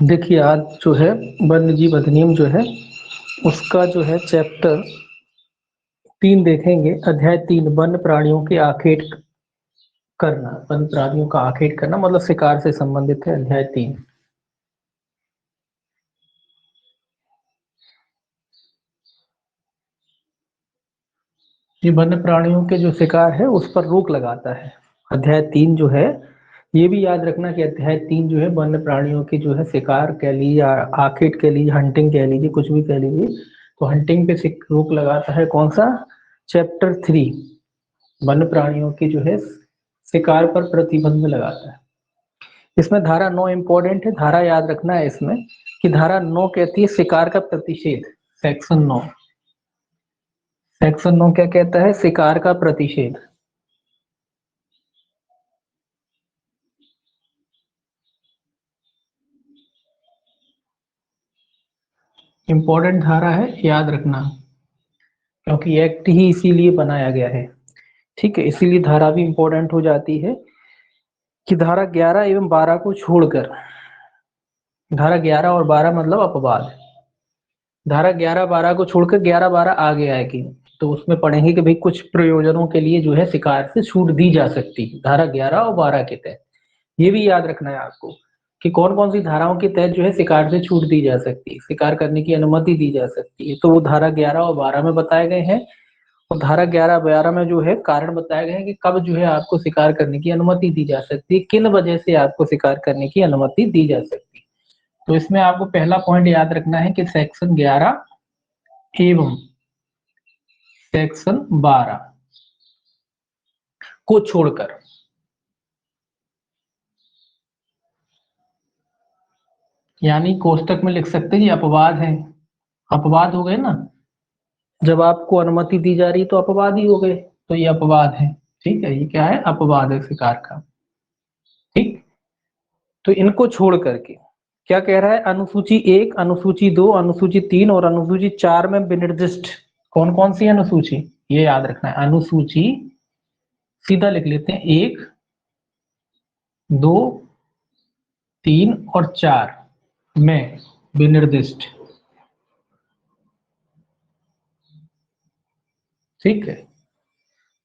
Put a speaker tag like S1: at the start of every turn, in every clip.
S1: देखिए आज जो है वन्य जीव अधिनियम जो है उसका जो है चैप्टर 3 देखेंगे। अध्याय 3 वन्य प्राणियों के आखेट करना। वन्य प्राणियों का आखेट करना मतलब शिकार से संबंधित है अध्याय 3। ये वन्य प्राणियों के जो शिकार है उस पर रोक लगाता है। अध्याय 3 जो है ये भी याद रखना कि अध्याय 3 जो है वन्य प्राणियों की जो है शिकार कह लीजिए या आखेट कह लीजिए, हंटिंग कह लीजिए, कुछ भी कह लीजिए, तो हंटिंग पे रोक लगाता है। कौन सा? चैप्टर 3 वन्य प्राणियों की जो है शिकार पर प्रतिबंध लगाता है। इसमें धारा 9 इंपॉर्टेंट है। धारा याद रखना है इसमें कि धारा 9 कहती है शिकार का प्रतिषेध। सेक्शन 9, सेक्शन 9 क्या कहता है? शिकार का प्रतिषेध। इंपॉर्टेंट धारा है, याद रखना, क्योंकि एक्ट ही इसीलिए बनाया गया है। ठीक है, इसीलिए धारा भी इंपॉर्टेंट हो जाती है कि धारा 11 एवं 12 को छोड़कर, धारा 11 और 12 मतलब अपवाद, धारा 11 12 को छोड़कर 11 12 आगे आएगी तो उसमें पढ़ेंगे कि भाई कुछ प्रयोजनों के लिए जो है शिकार से छूट दी जा सकती है धारा 11 और 12 के तहत। ये भी याद रखना है आपको कि कौन कौन सी धाराओं के तहत जो है शिकार से छूट दी जा सकती है, शिकार करने की अनुमति दी जा सकती है। तो वो धारा 11 और 12 में बताए गए हैं। और धारा 11 12 में जो है कारण बताए गए हैं कि कब जो है आपको शिकार करने की अनुमति दी जा सकती है, किन वजह से आपको शिकार करने की अनुमति दी जा सकती है। तो इसमें आपको पहला पॉइंट याद रखना है कि सेक्शन 11 एवं सेक्शन 12 को छोड़कर, यानी कोष्टक में लिख सकते हैं ये अपवाद है। अपवाद हो गए ना, जब आपको अनुमति दी जा रही तो अपवाद ही हो गए, तो ये अपवाद है। ठीक है, ये क्या है? अपवाद है शिकार का। ठीक, तो इनको छोड़ करके क्या कह रहा है? अनुसूची 1, अनुसूची 2, अनुसूची 3 और अनुसूची 4 में विनिर्दिष्ट कौन कौन सी अनुसूची, ये याद रखना है। अनुसूची सीधा लिख लेते हैं 1 2 3 और 4 में विनिर्दिष्ट। ठीक है,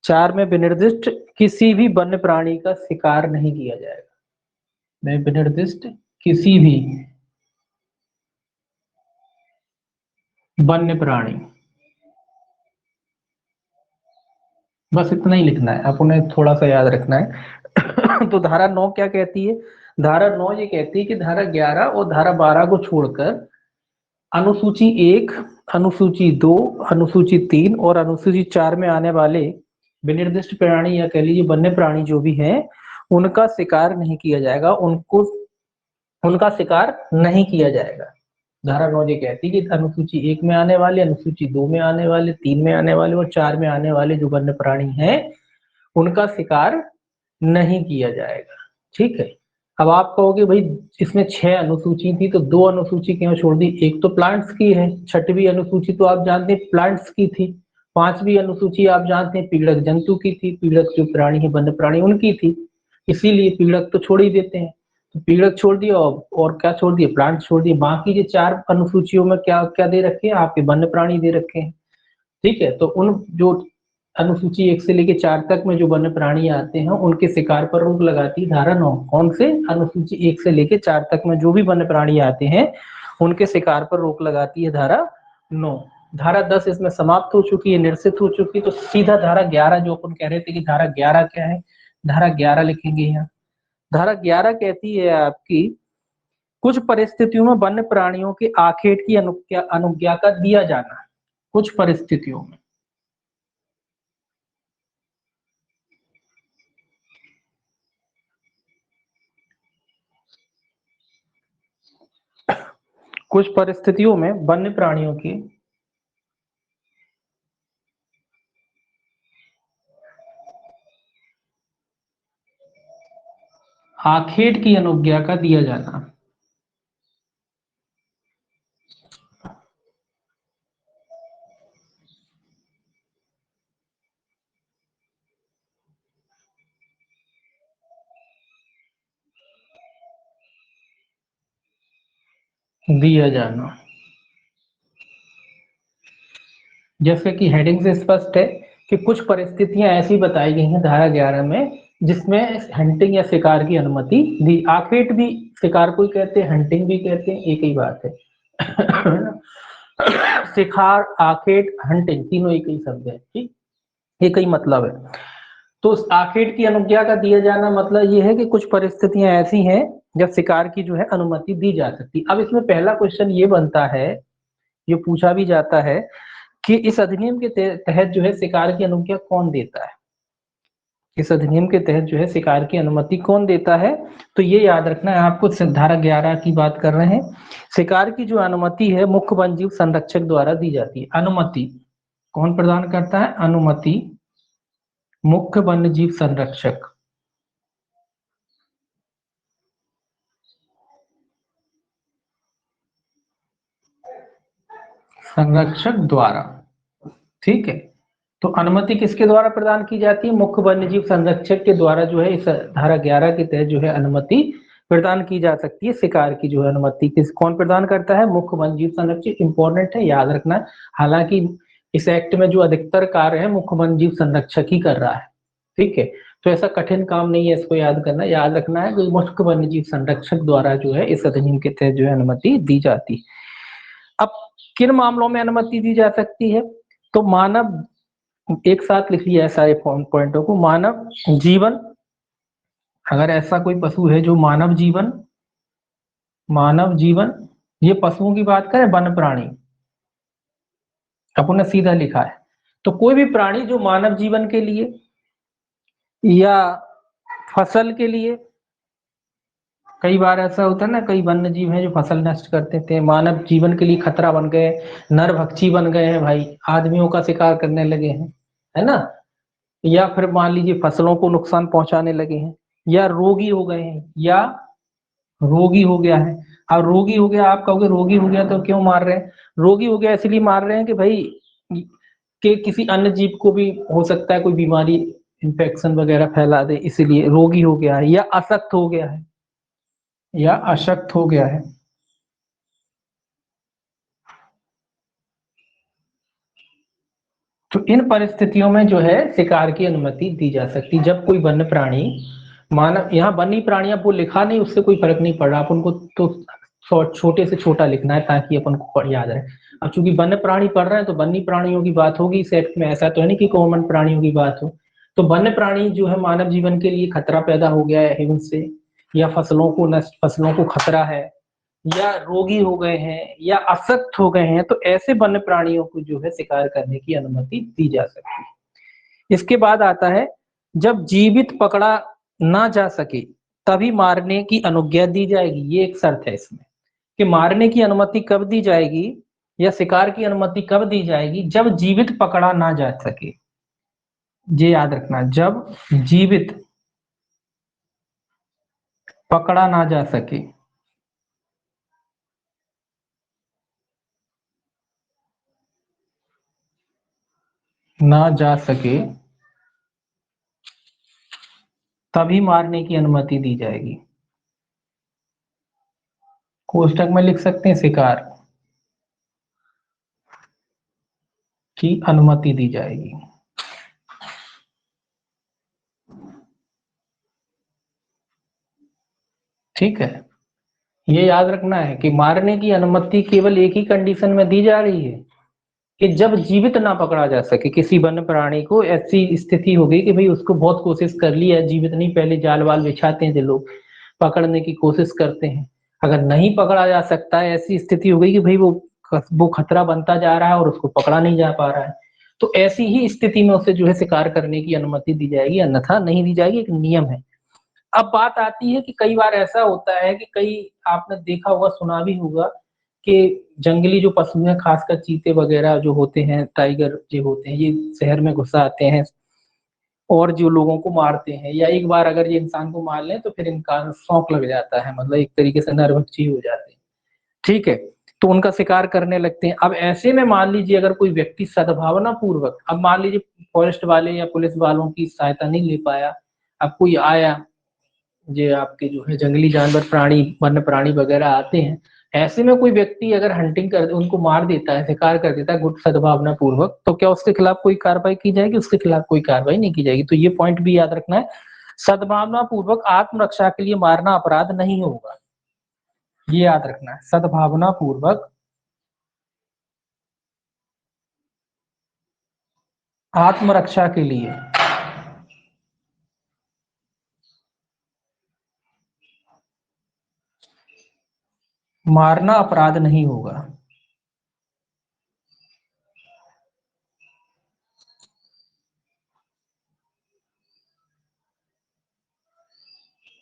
S1: 4 में विनिर्दिष्ट किसी भी वन्य प्राणी का शिकार नहीं किया जाएगा। में विनिर्दिष्ट किसी भी वन्य प्राणी, बस इतना ही लिखना है, आपने थोड़ा सा याद रखना है। तो धारा 9 क्या कहती है? धारा 9 ये कहती है कि धारा 11 और धारा 12 को छोड़कर अनुसूची 1, अनुसूची 2, अनुसूची 3 और अनुसूची 4 में आने वाले विनिर्दिष्ट प्राणी या कह लीजिए वन्य प्राणी जो भी हैं उनका शिकार नहीं किया जाएगा, उनको उनका शिकार नहीं किया जाएगा। धारा 9 ये कहती है कि अनुसूची 1 में आने वाले, अनुसूची 2 में आने वाले, 3 में आने वाले और 4 में आने वाले जो वन्य प्राणी हैं उनका शिकार नहीं किया जाएगा। ठीक है, अब आप कहोगे भाई इसमें 6 अनुसूची थी तो 2 अनुसूची क्यों छोड़ दी? एक तो प्लांट्स की है, 6वीं अनुसूची तो आप जानते हैं प्लांट्स की थी, 5वीं अनुसूची आप जानते हैं पीड़क जंतु की थी, पीड़क जो प्राणी है वन्य प्राणी उनकी थी, इसीलिए पीड़क तो छोड़ ही देते हैं। तो पीड़क छोड़ दिया और क्या छोड़ दिए? प्लांट छोड़ दिए। बाकी जो 4 अनुसूचियों में क्या क्या दे रखे हैं? आपके वन्य प्राणी दे रखे हैं। ठीक है, तो उन जो अनुसूची 1 से लेके 4 तक में जो वन्य प्राणी आते हैं उनके शिकार पर रोक लगाती है धारा 9। कौन से? अनुसूची 1 से लेके 4 तक में जो भी वन्य प्राणी आते हैं उनके शिकार पर रोक लगाती है धारा 9। धारा 10 इसमें समाप्त हो चुकी है, निरसित हो चुकी है। तो सीधा धारा 11 जो अपन कह रहे थे कि धारा 11 क्या है, धारा 11 लिखेंगे यहाँ। धारा 11 कहती है आपकी कुछ परिस्थितियों में वन्य प्राणियों के आखेट की अनुज्ञा का दिया जाना। कुछ परिस्थितियों में, कुछ परिस्थितियों में वन्य प्राणियों की आखेट की अनुज्ञा का दिया जाना। दिया जाना। जैसे कि हेडिंग से स्पष्ट है कि कुछ परिस्थितियां ऐसी बताई गई हैं धारा 11 में जिसमें हंटिंग या शिकार की अनुमति दी। आखेट भी शिकार को ही कहते हैं, हंटिंग भी कहते हैं, एक ही बात है। शिकार, आखेट, हंटिंग तीनों एक ही शब्द है, ठीक, एक ही मतलब है। तो उस आखेट की अनुज्ञा का दिया जाना मतलब ये है कि कुछ परिस्थितियां ऐसी हैं जब शिकार की जो है अनुमति दी जा सकती। अब इसमें पहला क्वेश्चन ये बनता है, ये पूछा भी जाता है कि इस अधिनियम के तहत जो है शिकार की अनुज्ञा कौन देता है। इस अधिनियम के तहत जो है शिकार की अनुमति कौन देता है, तो ये याद रखना है आपको। धारा 11 की बात कर रहे हैं। शिकार की जो अनुमति है मुख्य वन जीव संरक्षक द्वारा दी जाती है। अनुमति कौन प्रदान करता है? अनुमति मुख्य वन्य जीव संरक्षक। संरक्षक द्वारा, ठीक है। तो अनुमति किसके द्वारा प्रदान की जाती है? मुख्य वन्यजीव संरक्षक के द्वारा जो है इस धारा 11 के तहत जो है अनुमति प्रदान की जा सकती है। शिकार की जो है अनुमति किस कौन प्रदान करता है? मुख्य वन्यजीव संरक्षक। इंपॉर्टेंट है, याद रखना। हालांकि इस एक्ट में जो अधिकतर कार्य है मुख्य वन्यजीव संरक्षक ही कर रहा है, ठीक है। तो ऐसा कठिन काम नहीं है इसको याद करना। याद रखना है कि मुख्य वन्यजीव संरक्षक द्वारा जो है इस अधिनियम के तहत जो है अनुमति दी जाती है। अब किन मामलों में अनुमति दी जा सकती है? तो मानव, एक साथ लिख लिया है सारे पॉइंटों को। मानव जीवन, अगर ऐसा कोई पशु है जो मानव जीवन, ये पशुओं की बात करें, वन प्राणी अपन ने सीधा लिखा है। तो कोई भी प्राणी जो मानव जीवन के लिए या फसल के लिए, कई बार ऐसा होता है ना, कई वन्य जीव हैं जो फसल नष्ट करते थे, मानव जीवन के लिए खतरा बन गए, नरभक्षी बन गए हैं भाई, आदमियों का शिकार करने लगे हैं, है ना। या फिर मान लीजिए फसलों को नुकसान पहुंचाने लगे हैं, या रोगी हो गए हैं, या रोगी हो गया है। अब रोगी हो गया, आप कहोगे रोगी हो गया तो क्यों मार रहे हैं? रोगी हो गया इसलिए मार रहे हैं कि भाई कि किसी अन्य जीव को भी हो सकता है कोई बीमारी, इन्फेक्शन वगैरह फैला दे, इसीलिए रोगी हो गया है, या अशक्त हो गया है, या अशक्त हो गया है। तो इन परिस्थितियों में जो है शिकार की अनुमति दी जा सकती, जब कोई वन्य प्राणी, मानव, यहाँ वन्य प्राणी आपको लिखा नहीं, उससे कोई फर्क नहीं पड़ रहा, अपन को तो छोटे से छोटा लिखना है ताकि अपन को याद रहे। अब चूंकि वन्य प्राणी पढ़ रहे हैं तो वन्य प्राणियों की बात होगी इस एक्ट में, ऐसा तो है नहीं कि कॉमन प्राणियों की बात हो। तो वन्य प्राणी जो है मानव जीवन के लिए खतरा पैदा हो गया है इनसे, या फसलों को खतरा है, या रोगी हो गए हैं, या असक्त हो गए हैं, तो ऐसे वन्य प्राणियों को जो है शिकार करने की अनुमति दी जा सकती है। इसके बाद आता है, जब जीवित पकड़ा ना जा सके तभी मारने की अनुज्ञा दी जाएगी। ये एक शर्त है इसमें कि मारने की अनुमति कब दी जाएगी या शिकार की अनुमति कब दी जाएगी? जब जीवित पकड़ा ना जा सके। ये याद रखना, जब जीवित पकड़ा ना जा सके। ना जा सके तभी मारने की अनुमति दी जाएगी। कोष्टक में लिख सकते हैं शिकार की अनुमति दी जाएगी। ठीक है, ये याद रखना है कि मारने की अनुमति केवल एक ही कंडीशन में दी जा रही है कि जब जीवित ना पकड़ा जा सके। किसी वन्य प्राणी को ऐसी स्थिति हो गई कि भाई उसको बहुत कोशिश कर ली है, जीवित नहीं, पहले जाल वाल बिछाते हैं जो लोग, पकड़ने की कोशिश करते हैं, अगर नहीं पकड़ा जा सकता है, ऐसी स्थिति हो गई कि भाई वो खतरा बनता जा रहा है और उसको पकड़ा नहीं जा पा रहा है, तो ऐसी ही स्थिति में उसे जो है शिकार करने की अनुमति दी जाएगी, अन्यथा नहीं दी जाएगी। एक नियम है। अब बात आती है कि कई बार ऐसा होता है कि कई, आपने देखा होगा, सुना भी होगा कि जंगली जो पशु हैं, खासकर चीते वगैरह जो होते हैं, टाइगर जो होते हैं, ये शहर में घुस आते हैं और जो लोगों को मारते हैं, या एक बार अगर ये इंसान को मार लें तो फिर इनका शौक लग जाता है, मतलब एक तरीके से नरभक्षी हो जाते हैं, ठीक है। तो उनका शिकार करने लगते हैं। अब ऐसे में मान लीजिए अगर कोई व्यक्ति सद्भावना पूर्वक, अब मान लीजिए फॉरेस्ट वाले या पुलिस वालों की सहायता नहीं ले पाया, अब कोई आया, ये आपके जो है जंगली जानवर, प्राणी, वन्य प्राणी वगैरह आते हैं, ऐसे में कोई व्यक्ति अगर हंटिंग कर उनको मार देता है, शिकार कर देता है गुट सद्भावना पूर्वक, तो क्या उसके खिलाफ कोई कार्रवाई की जाएगी? उसके खिलाफ कोई कार्रवाई नहीं की जाएगी। तो ये पॉइंट भी याद रखना है, सद्भावना पूर्वक आत्मरक्षा के लिए मारना अपराध नहीं होगा, ये याद रखना है। सद्भावना पूर्वक आत्मरक्षा के लिए मारना अपराध नहीं होगा।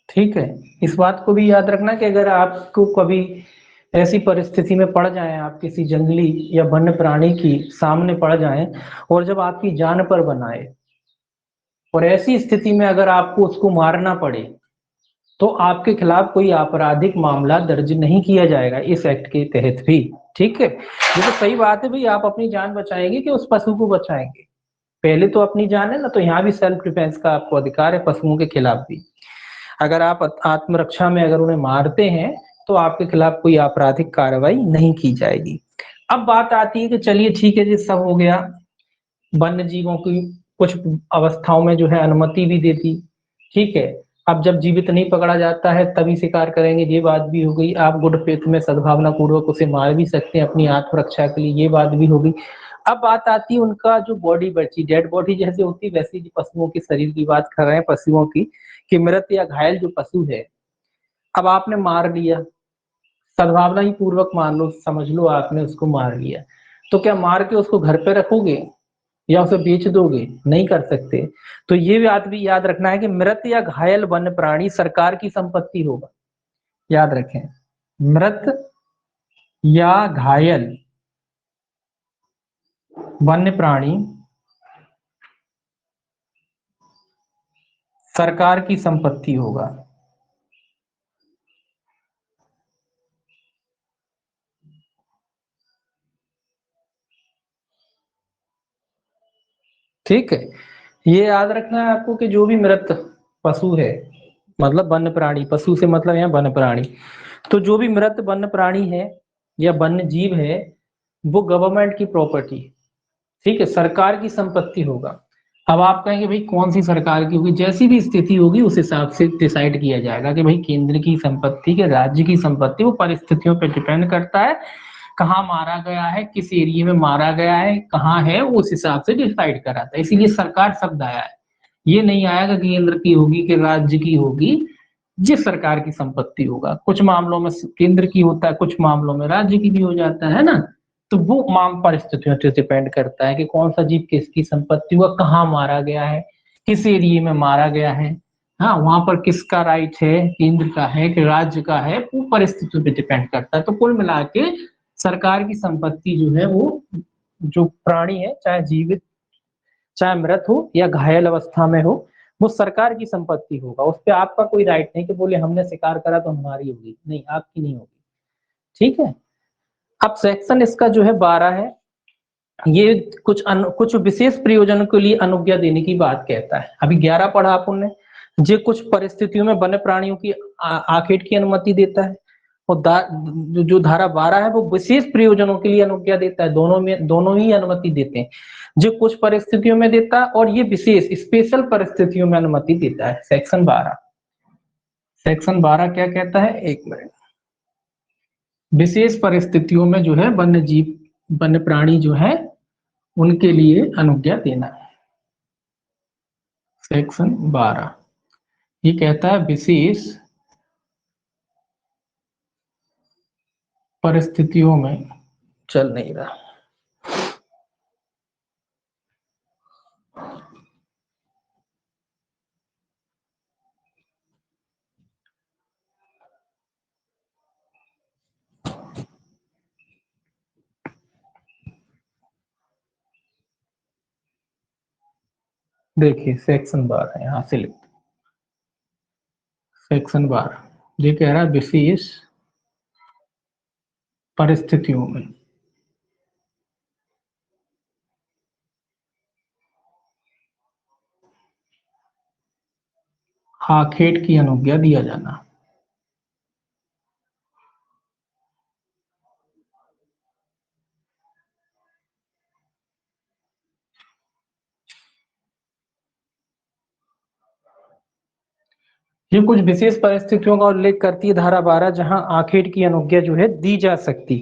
S1: ठीक है, इस बात को भी याद रखना कि अगर आपको कभी ऐसी परिस्थिति में पड़ जाए, आप किसी जंगली या वन्य प्राणी की सामने पड़ जाए और जब आपकी जान पर बनाए, और ऐसी स्थिति में अगर आपको उसको मारना पड़े, तो आपके खिलाफ कोई आपराधिक मामला दर्ज नहीं किया जाएगा इस एक्ट के तहत भी। ठीक है, ये तो सही बात है भाई, आप अपनी जान बचाएंगे कि उस पशु को बचाएंगे? पहले तो अपनी जान है ना, तो यहाँ भी सेल्फ डिफेंस का आपको अधिकार है पशुओं के खिलाफ भी। अगर आप आत्मरक्षा में अगर उन्हें मारते हैं तो आपके खिलाफ कोई आपराधिक कार्रवाई नहीं की जाएगी। अब बात आती है कि चलिए ठीक है जी, सब हो गया, वन्य जीवों की कुछ अवस्थाओं में जो है अनुमति भी देती, ठीक है। अब जब जीवित नहीं पकड़ा जाता है तभी शिकार करेंगे, ये बात भी हो गई। आप गुड फेथ में सद्भावना पूर्वक उसे मार भी सकते हैं अपनी आत्मरक्षा के लिए, ये बात भी हो गई। अब बात आती है उनका जो बॉडी बची, डेड बॉडी जैसे होती वैसी पशुओं के शरीर की बात कर रहे हैं, पशुओं की, कि मृत या घायल जो पशु है, अब आपने मार लिया, सद्भावना ही पूर्वक मान लो, समझ लो आपने उसको मार लिया, तो क्या मार के उसको घर पे रखोगे या उसे बेच दोगे? नहीं कर सकते। तो ये बात भी याद रखना है कि मृत या घायल वन्य प्राणी सरकार की संपत्ति होगा, याद रखें। मृत या घायल वन्य प्राणी सरकार की संपत्ति होगा। ठीक है, ये याद रखना है आपको कि जो भी मृत पशु है, मतलब वन्य प्राणी, पशु से मतलब यहाँ वन्य प्राणी, तो जो भी मृत वन्य प्राणी है या वन्य जीव है, वो गवर्नमेंट की प्रॉपर्टी, ठीक है, सरकार की संपत्ति होगा। अब आप कहेंगे भाई कौन सी सरकार की होगी? जैसी भी स्थिति होगी उस हिसाब से डिसाइड किया जाएगा कि भाई केंद्र की संपत्ति के राज्य की संपत्ति, वो परिस्थितियों पर डिपेंड करता है, कहाँ मारा गया है, किस एरिया में मारा गया है, कहाँ है, उस हिसाब से डिसाइड कराता है। इसीलिए सरकार शब्द आया है, ये नहीं आएगा कि केंद्र की होगी कि राज्य की होगी, जिस सरकार की संपत्ति होगा। कुछ मामलों में केंद्र की होता है, कुछ मामलों में राज्य की भी हो जाता है ना। तो वो माम परिस्थितियों से डिपेंड करता है कि कौन सा जीव किसकी संपत्ति हुआ, कहाँ मारा गया है, किस एरिया में मारा गया है, हाँ वहां पर किसका राइट है, केंद्र का है कि राज्य का है, वो परिस्थितियों पे डिपेंड करता है। तो कुल मिला के सरकार की संपत्ति जो है वो, जो प्राणी है, चाहे जीवित चाहे मृत हो या घायल अवस्था में हो, वो सरकार की संपत्ति होगा। उस पर आपका कोई राइट नहीं कि बोले हमने शिकार करा तो हमारी होगी, नहीं, आपकी नहीं होगी। ठीक है, अब सेक्शन इसका जो है 12 है, ये कुछ विशेष प्रयोजनों के लिए अनुज्ञा देने की बात कहता है। अभी 11 पढ़ा आपने, जो कुछ परिस्थितियों में वन्य प्राणियों की आखेट की अनुमति देता है, और जो धारा 12 है वो विशेष प्रयोजनों के लिए अनुज्ञा देता है। दोनों ही अनुमति देते हैं, जो कुछ परिस्थितियों में देता है और ये विशेष स्पेशल परिस्थितियों में अनुमति देता है। सेक्शन 12 क्या कहता है, एक मिनट, विशेष परिस्थितियों में जो है वन्य जीव वन्य प्राणी जो है उनके लिए अनुज्ञा देना है। सेक्शन 12 ये कहता है विशेष परिस्थितियों में, चल नहीं रहा, देखिए सेक्शन 12 यहां से लिख, सेक्शन 12 ये कह रहा है विशेष परिस्थितियों में आखेट की अनुज्ञा दिया जाना। ये कुछ विशेष परिस्थितियों का उल्लेख करती है धारा 12, जहां आखेट की अनुज्ञा जो है दी जा सकती।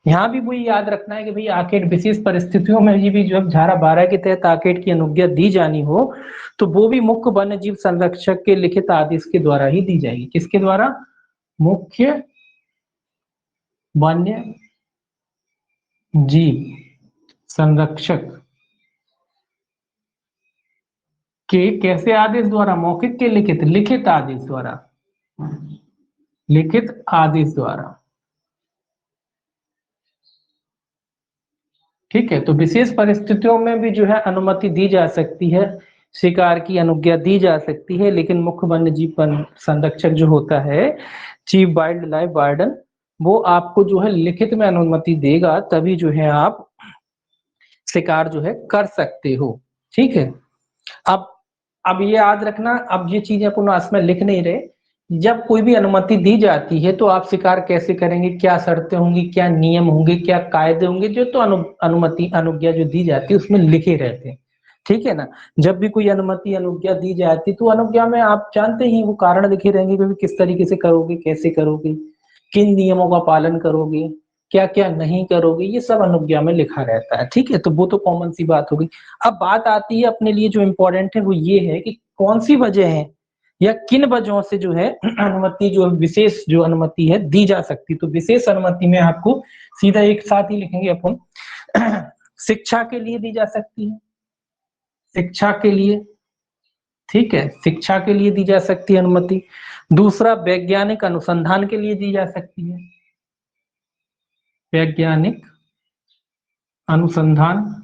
S1: यहाँ भी वही याद रखना है कि भाई आखेट विशेष परिस्थितियों में भी जो धारा 12 के तहत आखेट की अनुज्ञा दी जानी हो तो वो भी मुख्य वन्य जीव संरक्षक के लिखित आदेश के द्वारा ही दी जाएगी। किसके द्वारा? मुख्य वन्य जीव संरक्षक के कैसे आदेश द्वारा? मौखिक के लिखित? लिखित आदेश द्वारा। लिखित आदेश द्वारा। ठीक है, तो विशेष परिस्थितियों में भी जो है अनुमति दी जा सकती है, शिकार की अनुज्ञा दी जा सकती है, लेकिन मुख्य वन्य जीव संरक्षक जो होता है, चीफ वाइल्ड लाइफ वार्डन, वो आपको जो है लिखित में अनुमति देगा, तभी जो है आप शिकार जो है कर सकते हो। ठीक है, अब ये याद रखना, अब ये चीजें अपन इसमें लिख नहीं रहे, जब कोई भी अनुमति दी जाती है तो आप शिकार कैसे करेंगे, क्या शर्तें होंगी, क्या नियम होंगे, क्या कायदे होंगे, जो तो अनुमति अनुज्ञा जो दी जाती है उसमें लिखे रहते हैं। ठीक है ना, जब भी कोई अनुमति अनुज्ञा दी जाती तो अनुज्ञा में आप जानते ही वो कारण लिखे रहेंगे कि किस तरीके से करोगे, कैसे करोगे, किन नियमों का पालन करोगे, क्या क्या नहीं करोगे, ये सब अनुज्ञा में लिखा रहता है। ठीक है, तो वो तो कॉमन सी बात होगी। अब बात आती है अपने लिए जो इम्पोर्टेंट है वो ये है कि कौन सी वजह है या किन वजहों से जो है अनुमति, जो विशेष जो अनुमति है दी जा सकती। तो विशेष अनुमति में आपको सीधा एक साथ ही लिखेंगे अपन, शिक्षा के लिए दी जा सकती है, शिक्षा के लिए। ठीक है, शिक्षा के लिए दी जा सकती है अनुमति। दूसरा, वैज्ञानिक अनुसंधान के लिए दी जा सकती है, वैज्ञानिक अनुसंधान।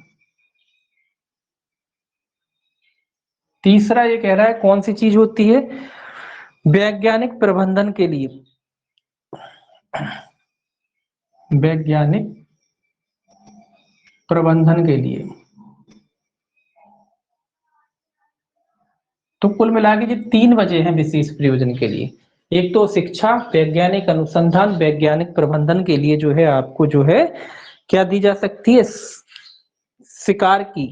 S1: तीसरा ये कह रहा है कौन सी चीज होती है, वैज्ञानिक प्रबंधन के लिए, वैज्ञानिक प्रबंधन के लिए। तो कुल मिला के ये 3 वजह हैं विशेष प्रयोजन के लिए। एक तो शिक्षा, वैज्ञानिक अनुसंधान, वैज्ञानिक प्रबंधन के लिए जो है आपको जो है क्या दी जा सकती है, शिकार की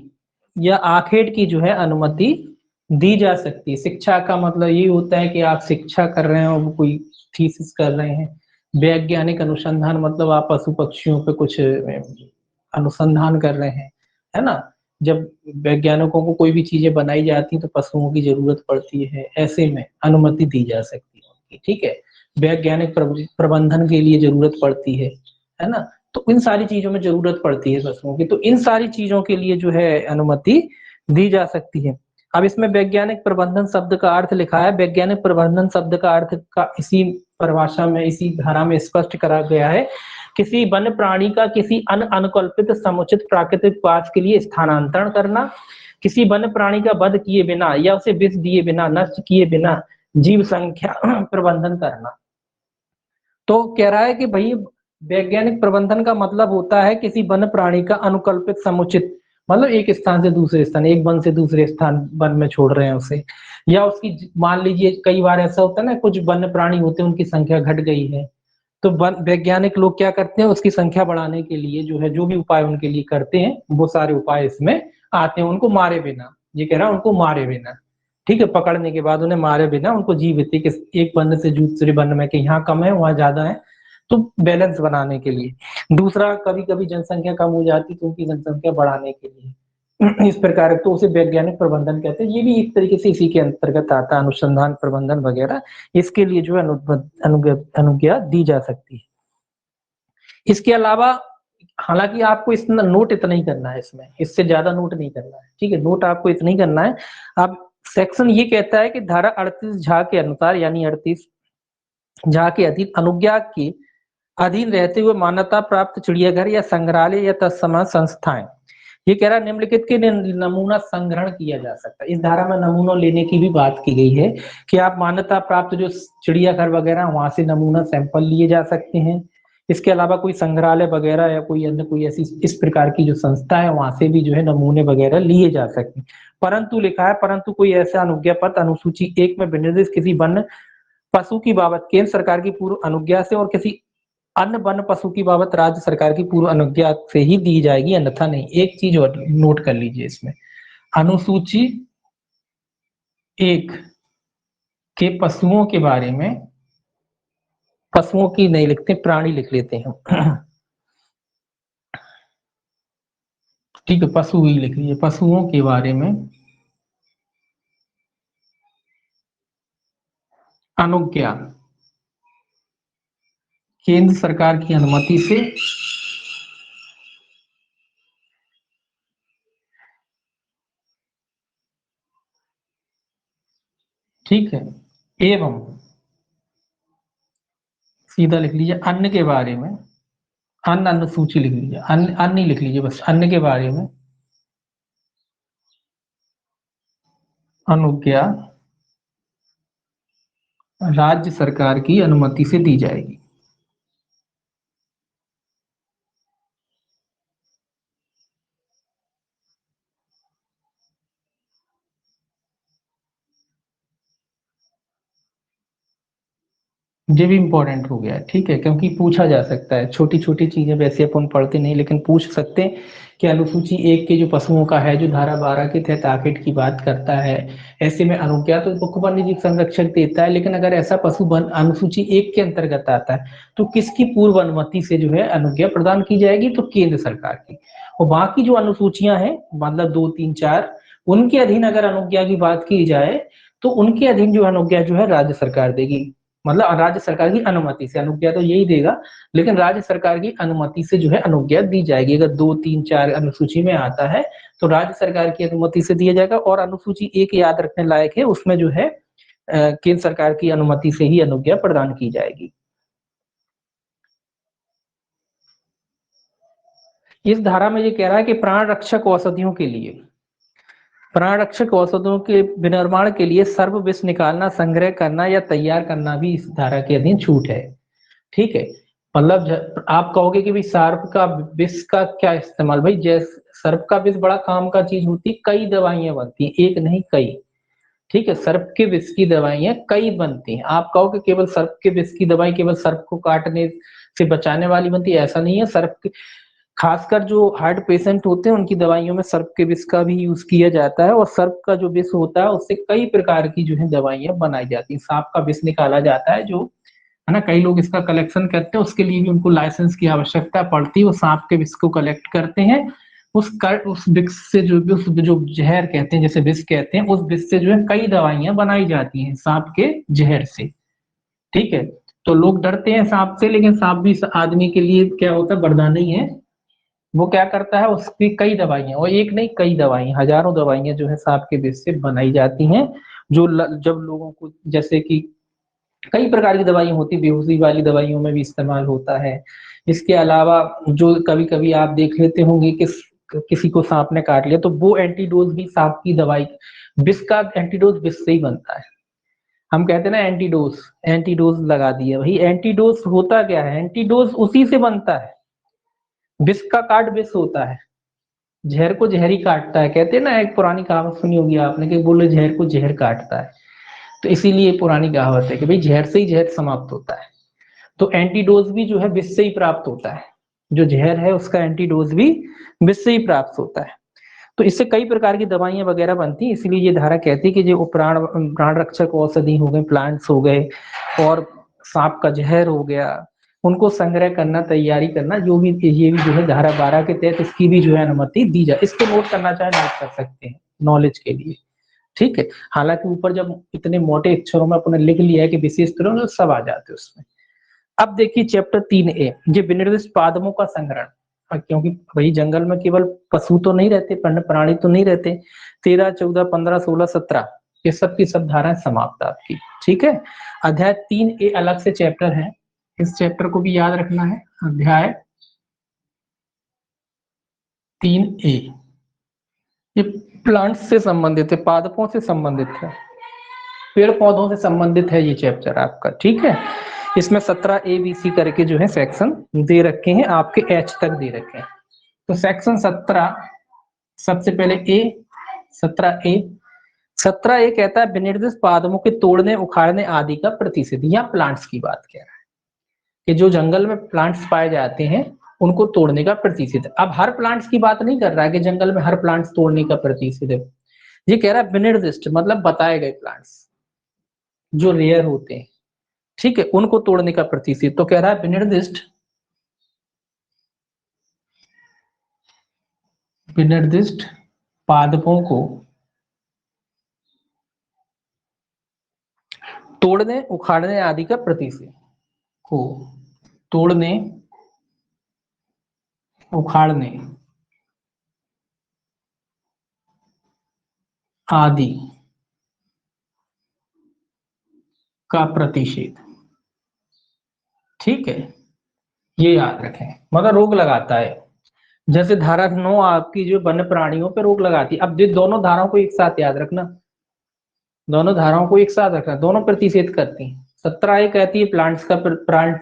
S1: या आखेट की जो है अनुमति दी जा सकती है। शिक्षा का मतलब ये होता है कि आप शिक्षा कर रहे हो, कोई थीसिस कर रहे हैं। वैज्ञानिक अनुसंधान मतलब आप पशु पक्षियों पे कुछ अनुसंधान कर रहे हैं, है ना। जब वैज्ञानिकों को कोई भी चीजें बनाई जाती तो पशुओं की जरूरत पड़ती है, ऐसे में अनुमति दी जा सकती है उनकी। ठीक है, वैज्ञानिक प्रबंधन के लिए जरूरत पड़ती है ना। तो इन सारी चीजों में जरूरत पड़ती है पशुओं की, तो इन सारी चीजों के लिए जो है अनुमति दी जा सकती है। अब इसमें वैज्ञानिक प्रबंधन शब्द का अर्थ लिखा है, वैज्ञानिक प्रबंधन शब्द का अर्थ का इसी परिभाषा में, इसी धारा में स्पष्ट करा गया है, किसी वन्य प्राणी का किसी अनुकल्पित समुचित प्राकृतिक वास के लिए स्थानांतरण करना, किसी वन्य प्राणी का वध किए बिना या उसे विष दिए बिना, नष्ट किए बिना जीव संख्या प्रबंधन करना। तो कह रहा है कि भाई वैज्ञानिक प्रबंधन का मतलब होता है किसी वन्य प्राणी का अनुकल्पित समुचित, मतलब एक स्थान से दूसरे स्थान, एक वन से दूसरे स्थान वन में छोड़ रहे हैं उसे, या उसकी मान लीजिए कई बार ऐसा होता है ना, कुछ वन्य प्राणी होते हैं उनकी संख्या घट गई है, तो वैज्ञानिक लोग क्या करते हैं, उसकी संख्या बढ़ाने के लिए जो है जो भी उपाय उनके लिए करते हैं, वो सारे उपाय इसमें आते हैं। उनको मारे बिना, ये कह रहा है उनको मारे बिना, ठीक है, पकड़ने के बाद उन्हें मारे बिना उनको जीवित एक वन से दूसरे वन में, कि यहाँ कम है वहां ज्यादा है, तो बैलेंस बनाने के लिए। दूसरा, कभी कभी जनसंख्या कम हो जाती तो उनकी जनसंख्या बढ़ाने के लिए। इस प्रकार तो उसे वैज्ञानिक प्रबंधन कहते हैं। ये भी एक तरीके से इसी के अंतर्गत आता है, अनुसंधान प्रबंधन वगैरह, इसके लिए जो है अनुज्ञा दी जा सकती है। इसके अलावा हालांकि आपको इतना नोट इतना ही करना है, इसमें इससे ज्यादा नोट नहीं करना है। ठीक है, नोट आपको इतना ही करना है। अब सेक्शन ये कहता है कि धारा 38 झा के अनुसार, यानी 38 झा के अधीन अनुज्ञा के अधीन रहते हुए मान्यता प्राप्त चिड़ियाघर या संग्रहालय या तत्सम संस्थाएं, ये कह रहा है निम्नलिखित के नमूना संग्रहण किया जा सकता है। इस धारा में नमूना लेने की भी बात की गई है कि आप मान्यता प्राप्त जो चिड़ियाघर वगैरह वहां से नमूना सैंपल लिए जा सकते हैं। इसके अलावा कोई संग्रहालय वगैरह या कोई अन्य कोई ऐसी इस प्रकार की जो संस्था है वहां से भी जो है नमूने वगैरह लिए जा सकते हैं। परंतु लिखा है, परंतु कोई ऐसा अनुज्ञा पत्र अनुसूची 1 में विनिर्दिष्ट किसी वन्य पशु की बाबत केंद्र सरकार की पूर्व अनुज्ञा से और किसी अन्य वन्य पशु की बाबत राज्य सरकार की पूर्व अनुज्ञा से ही दी जाएगी, अन्यथा नहीं। एक चीज और नोट कर लीजिए इसमें, अनुसूची 1 के पशुओं के बारे में, पशुओं की नहीं लिखते, प्राणी लिख लेते हैं हम। ठीक है, पशु ही लिख लीजिए, पशुओं के बारे में अनुज्ञा केंद्र सरकार की अनुमति से ठीक है, एवं सीधा लिख लीजिए अन्न के बारे में, अन्न अनुसूची लिख लीजिए, अन्न अन्न ही लिख लीजिए बस, अन्न के बारे में अनुज्ञा राज्य सरकार की अनुमति से दी जाएगी। ये भी इंपॉर्टेंट हो गया है, ठीक है, क्योंकि पूछा जा सकता है, छोटी छोटी चीजें वैसे अपन पढ़ते नहीं, लेकिन पूछ सकते हैं कि अनुसूची 1 के जो पशुओं का है, जो धारा 12 के तहत आकेट की बात करता है, ऐसे में अनुज्ञा तो मुख्य वन्य जीव संरक्षक देता है, लेकिन अगर ऐसा पशु वन अनुसूची 1 के अंतर्गत आता है तो किसकी पूर्व अनुमति से जो है अनुज्ञा प्रदान की जाएगी, तो केंद्र सरकार की। और बाकी जो अनुसूचियां हैं, मतलब 2, 3, 4, उनके अधीन अगर अनुज्ञा की बात की जाए तो उनके अधीन जो अनुज्ञा जो है राज्य सरकार देगी, मतलब राज्य सरकार की अनुमति से, अनुज्ञा तो यही देगा, लेकिन राज्य सरकार की अनुमति से जो है अनुज्ञा दी जाएगी। अगर 2, 3, 4 अनुसूची में आता है तो राज्य सरकार की अनुमति से दिया जाएगा, और अनुसूची 1 याद रखने लायक है, उसमें जो है केंद्र सरकार की अनुमति से ही अनुज्ञा प्रदान की जाएगी। इस धारा में ये कह रहा है कि प्राण रक्षक औषधियों के लिए, प्राण रक्षक औषधियों के विनिर्माण के लिए सर्व विष निकालना, संग्रह करना या तैयार करना भी इस धारा के अधीन छूट है। ठीक है, मतलब आप कहोगे कि भाई सर्प का विष का क्या इस्तेमाल, भाई जैसे सर्प का विष बड़ा काम का चीज होती है, कई दवाइयां बनती हैं, एक नहीं कई। ठीक है, सर्प के विष की दवाइयां कई बनती हैं। आप कहोगे केवल सर्प के विष की दवाई केवल सर्प को काटने से बचाने वाली बनती है, ऐसा नहीं है। सर्प के खासकर जो हार्ट पेशेंट होते हैं उनकी दवाइयों में सर्प के विष का भी यूज किया जाता है, और सर्प का जो विष होता है उससे कई प्रकार की जो है दवाइयां बनाई जाती हैं। सांप का विष निकाला जाता है, जो है ना, कई लोग इसका कलेक्शन करते हैं, उसके लिए भी उनको लाइसेंस की आवश्यकता पड़ती है। वो सांप के विष को कलेक्ट करते हैं, उस विष से जो उस जो जहर कहते हैं, जैसे विष कहते हैं, उस विष से जो है कई दवाइयां बनाई जाती हैं सांप के जहर से। ठीक है, तो लोग डरते हैं सांप से, लेकिन सांप भी आदमी के लिए क्या होता है, वरदान ही है। वो क्या करता है, उसकी कई दवाइयां, और एक नहीं कई दवाइयां, हजारों दवाइयां जो है सांप के विष से बनाई जाती हैं। जब लोगों को, जैसे कि कई प्रकार की दवाइयां होती, बेहोशी वाली दवाइयों में भी इस्तेमाल होता है। इसके अलावा जो कभी कभी आप देख लेते होंगे कि किसी को सांप ने काट लिया, तो वो एंटीडोज भी सांप की दवाई, विष का एंटीडोज विष से ही बनता है। हम कहते हैं ना एंटीडोज, एंटीडोज लगा दिया, भाई एंटीडोज होता क्या है, एंटीडोज उसी से बनता है। विष का काट विष होता है, जहर को जहर ही काटता है। कहते हैं ना, एक पुरानी कहावत सुनी होगी आपने कि बोले जहर को जहर काटता है, तो इसीलिए पुरानी कहावत है कि भाई जहर से ही जहर समाप्त होता है। तो एंटीडोज भी जो है विष से ही प्राप्त होता है, जो जहर है उसका एंटीडोज भी विष से ही प्राप्त होता है। तो इससे कई प्रकार की दवाइयां वगैरह बनती हैं, इसलिए ये धारा कहती है कि जो प्राण प्राण रक्षक औषधि हो गए, प्लांट्स हो गए, और सांप का जहर हो गया, उनको संग्रह करना, तैयारी करना, जो भी ये भी जो है धारा 12 के तहत इसकी भी जो है अनुमति दी जाए। इसको नोट करना चाहे नोट कर सकते हैं नॉलेज के लिए। ठीक है, हालांकि ऊपर जब इतने मोटे अक्षरों में अपने लिख लिया है कि विशेष तरह तो सब आ जाते हैं उसमें। अब देखिए चैप्टर 3A, ये विनिर्दिष्ट पादपों का संग्रहण। क्योंकि वही जंगल में केवल पशु तो नहीं रहते, प्राणी तो नहीं रहते। 13, 14, 15, 16, 17 ये सब की सब धाराएं समाप्त आपकी। ठीक है, अध्याय 3A अलग से चैप्टर है, इस चैप्टर को भी याद रखना है। अध्याय 3A ये प्लांट्स से संबंधित है, पादपों से संबंधित है, पेड़ पौधों से संबंधित है ये चैप्टर आपका। ठीक है, इसमें 17 ABC करके जो है सेक्शन दे रखे हैं, आपके H तक दे रखे हैं। तो सेक्शन 17, सबसे पहले A, 17A, 17A कहता है विनिर्दिष्ट पादपों के तोड़ने, उखाड़ने आदि का प्रतिषेध। यहाँ प्लांट्स की बात कह रहा है कि जो जंगल में प्लांट्स पाए जाते हैं उनको तोड़ने का प्रतिषेध। अब हर प्लांट्स की बात नहीं कर रहा है कि जंगल में हर प्लांट्स तोड़ने का प्रतिषेध है, ये कह रहा है विनिर्दिष्ट मतलब बताए गए प्लांट्स। जो रेयर होते हैं, ठीक है, उनको तोड़ने का प्रतिषेध। तो कह रहा है विनिर्दिष्ट पादपों को तोड़ने, उखाड़ने आदि का प्रतिषेध, को तोड़ने, उखाड़ने आदि का प्रतिषेध, ठीक है, ये याद रखें। मतलब रोक लगाता है। जैसे धारा 9 आपकी जो वन्य प्राणियों पे रोक लगाती है। अब ये दोनों धाराओं को एक साथ याद रखना, दोनों धाराओं को एक साथ रखना, दोनों प्रतिषेध करती हैं। 17 ये कहती है प्लांट्स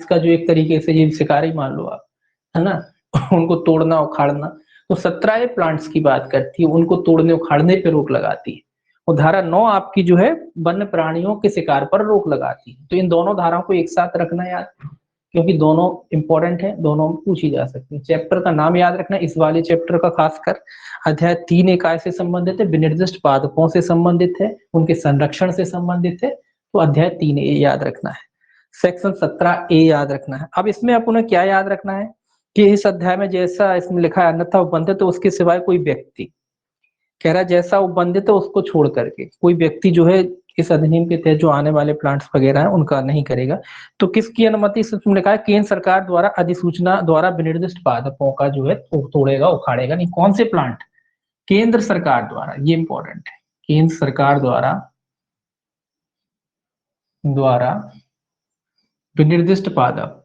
S1: का जो एक तरीके से ये शिकारी मान लो आप, है ना, उनको तोड़ना उखाड़ना। तो 17 ये प्लांट्स की बात करती है, उनको तोड़ने उखाड़ने पे रोक लगाती है। और धारा 9 आपकी जो है वन्य प्राणियों के शिकार पर रोक लगाती है। तो इन दोनों धाराओं को एक साथ रखना याद, क्योंकि दोनों इंपॉर्टेंट है, दोनों पूछी जा सकती है। चैप्टर का नाम याद रखना, इस वाले चैप्टर का खासकर। अध्याय 3 इकाई से संबंधित है, विनिर्दिष्ट पादपों से संबंधित है, उनके संरक्षण से संबंधित है। तो अध्याय 3 ए याद रखना है, सेक्शन 17 ए याद रखना है। अब इसमें अपन क्या याद रखना है कि इस अध्याय में जैसा इसमें लिखा है अन्यथा उपबंधित तो उसके सिवाय कोई व्यक्ति, कह रहा है जैसा उपबंधित है उसको छोड़ करके कोई व्यक्ति जो है इस अधिनियम के तहत जो आने वाले प्लांट्स वगैरह है उनका नहीं करेगा। तो किसकी अनुमति से तुमने कहा, केंद्र सरकार द्वारा अधिसूचना द्वारा विनिर्दिष्ट पादपों का जो है तोड़ेगा उखाड़ेगा नहीं। कौन से प्लांट? केंद्र सरकार द्वारा, ये इंपॉर्टेंट है, केंद्र सरकार द्वारा विनिर्दिष्ट पादप,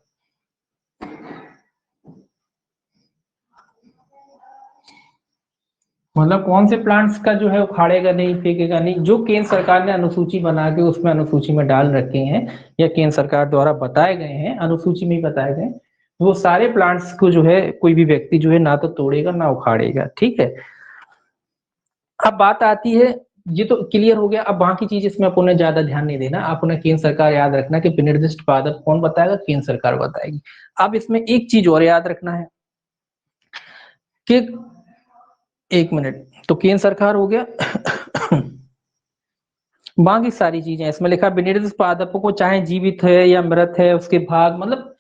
S1: मतलब कौन से प्लांट्स का जो है उखाड़ेगा नहीं फेंकेगा नहीं, जो केंद्र सरकार ने अनुसूची बना के उसमें अनुसूची में डाल रखे हैं या केंद्र सरकार द्वारा बताए गए हैं, अनुसूची में ही बताए गए, वो सारे प्लांट्स को जो है कोई भी व्यक्ति जो है ना तो तोड़ेगा ना उखाड़ेगा, ठीक है। अब बात आती है, ये तो क्लियर हो गया। अब बाकी चीज इसमें अपन ने ज्यादा ध्यान नहीं देना, आप उन्हें केंद्र सरकार याद रखना कि विनिर्दिष्ट पादप कौन बताएगा, केंद्र सरकार बताएगी। अब इसमें एक चीज और याद रखना है कि, एक मिनट, तो केंद्र सरकार हो गया बाकी सारी चीजें इसमें लिखा, विनिर्दिष्ट पादपों को चाहे जीवित है या मृत है उसके भाग, मतलब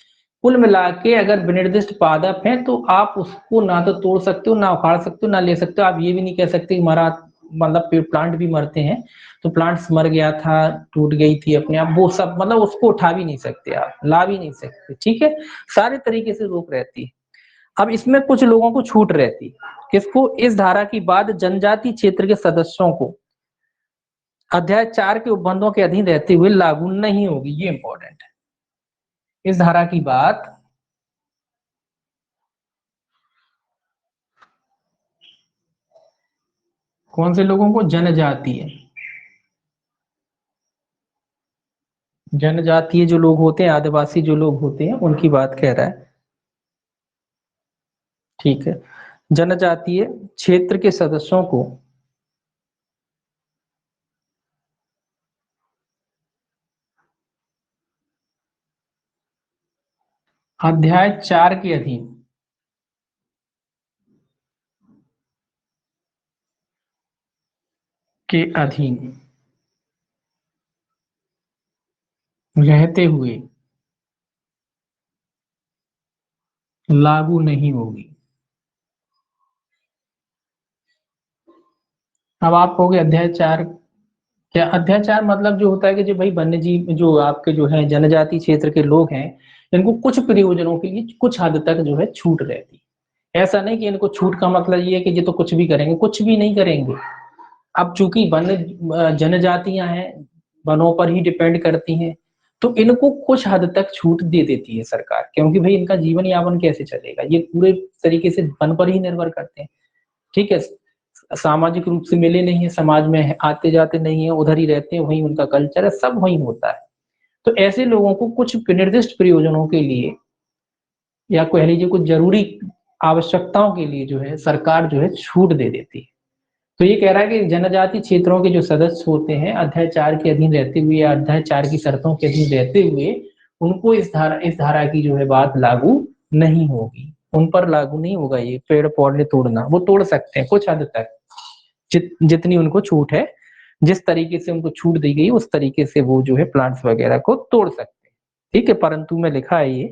S1: कुल मिला के अगर विनिर्दिष्ट पादप है तो आप उसको ना तो तोड़ सकते हो ना उखाड़ सकते हो ना ले सकते हो। आप ये भी नहीं कह सकते मरा, मतलब प्लांट भी मरते हैं, तो प्लांट्स मर गया था, टूट गई थी अपने आप, वो सब मतलब उसको उठा भी नहीं सकते, आप ला भी नहीं सकते, ठीक है। सारे तरीके से रोक रहती है। अब इसमें कुछ लोगों को छूट रहती, किसको? इस धारा की बात जनजाति क्षेत्र के सदस्यों को अध्याय 4 के उपबंधों के अधीन रहते हुए लागू नहीं होगी, ये इंपॉर्टेंट है। इस धारा की बात कौन से लोगों को? जनजातीय, जनजातीय जो लोग होते हैं, आदिवासी जो लोग होते हैं, उनकी बात कह रहा है, ठीक है। जनजातीय क्षेत्र के सदस्यों को अध्याय 4 के अधीन रहते हुए लागू नहीं होगी। अब आप कहोगे अध्याय 4 क्या? अध्याय 4 मतलब जो होता है कि जो भाई वन्य जीव जो आपके जो है जनजाति क्षेत्र के लोग हैं, इनको कुछ प्रयोजनों के लिए कुछ हद तक जो है छूट रहती है। ऐसा नहीं कि इनको छूट का मतलब ये है कि ये तो कुछ भी करेंगे, कुछ भी नहीं करेंगे। अब चूंकि वन्य जनजातियां हैं, वनों पर ही डिपेंड करती हैं, तो इनको कुछ हद तक छूट दे देती है सरकार, क्योंकि भाई इनका जीवन यापन कैसे चलेगा, ये पूरे तरीके से वन पर ही निर्भर करते हैं, ठीक है। सामाजिक रूप से मिले नहीं है, समाज में आते जाते नहीं है, उधर ही रहते हैं, वहीं उनका कल्चर है, सब वहीं होता है। तो ऐसे लोगों को कुछ निर्दिष्ट प्रयोजनों के लिए या कह लीजिए कुछ जरूरी आवश्यकताओं के लिए जो है सरकार जो है छूट दे देती है। तो ये कह रहा है कि जनजाति क्षेत्रों के जो सदस्य होते हैं अध्याय 4 के अधीन रहते हुए या अध्याय 4 की शर्तों के अधीन रहते हुए उनको इस धारा की जो है बात लागू नहीं होगी, उन पर लागू नहीं होगा ये पेड़ पौधे तोड़ना। वो तोड़ सकते हैं कुछ हद तक, जितनी उनको छूट है जिस तरीके से उनको छूट दी गई उस तरीके से वो जो है प्लांट्स वगैरह को तोड़ सकते हैं, ठीक है, परंतु में लिखा है ये।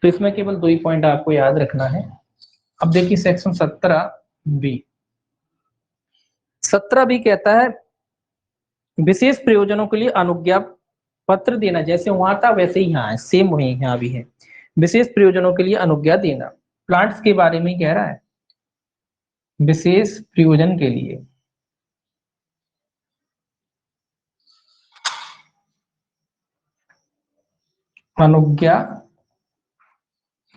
S1: तो इसमें केवल 2 ही पॉइंट आपको याद रखना है। अब देखिए सेक्शन 17 बी, 17 बी कहता है विशेष प्रयोजनों के लिए अनुज्ञा पत्र देना, जैसे वहां था वैसे ही यहाँ है, सेम वही यहाँ भी है, विशेष प्रयोजनों के लिए अनुज्ञा देना, प्लांट्स के बारे में कह रहा है, विशेष प्रयोजन के लिए अनुज्ञा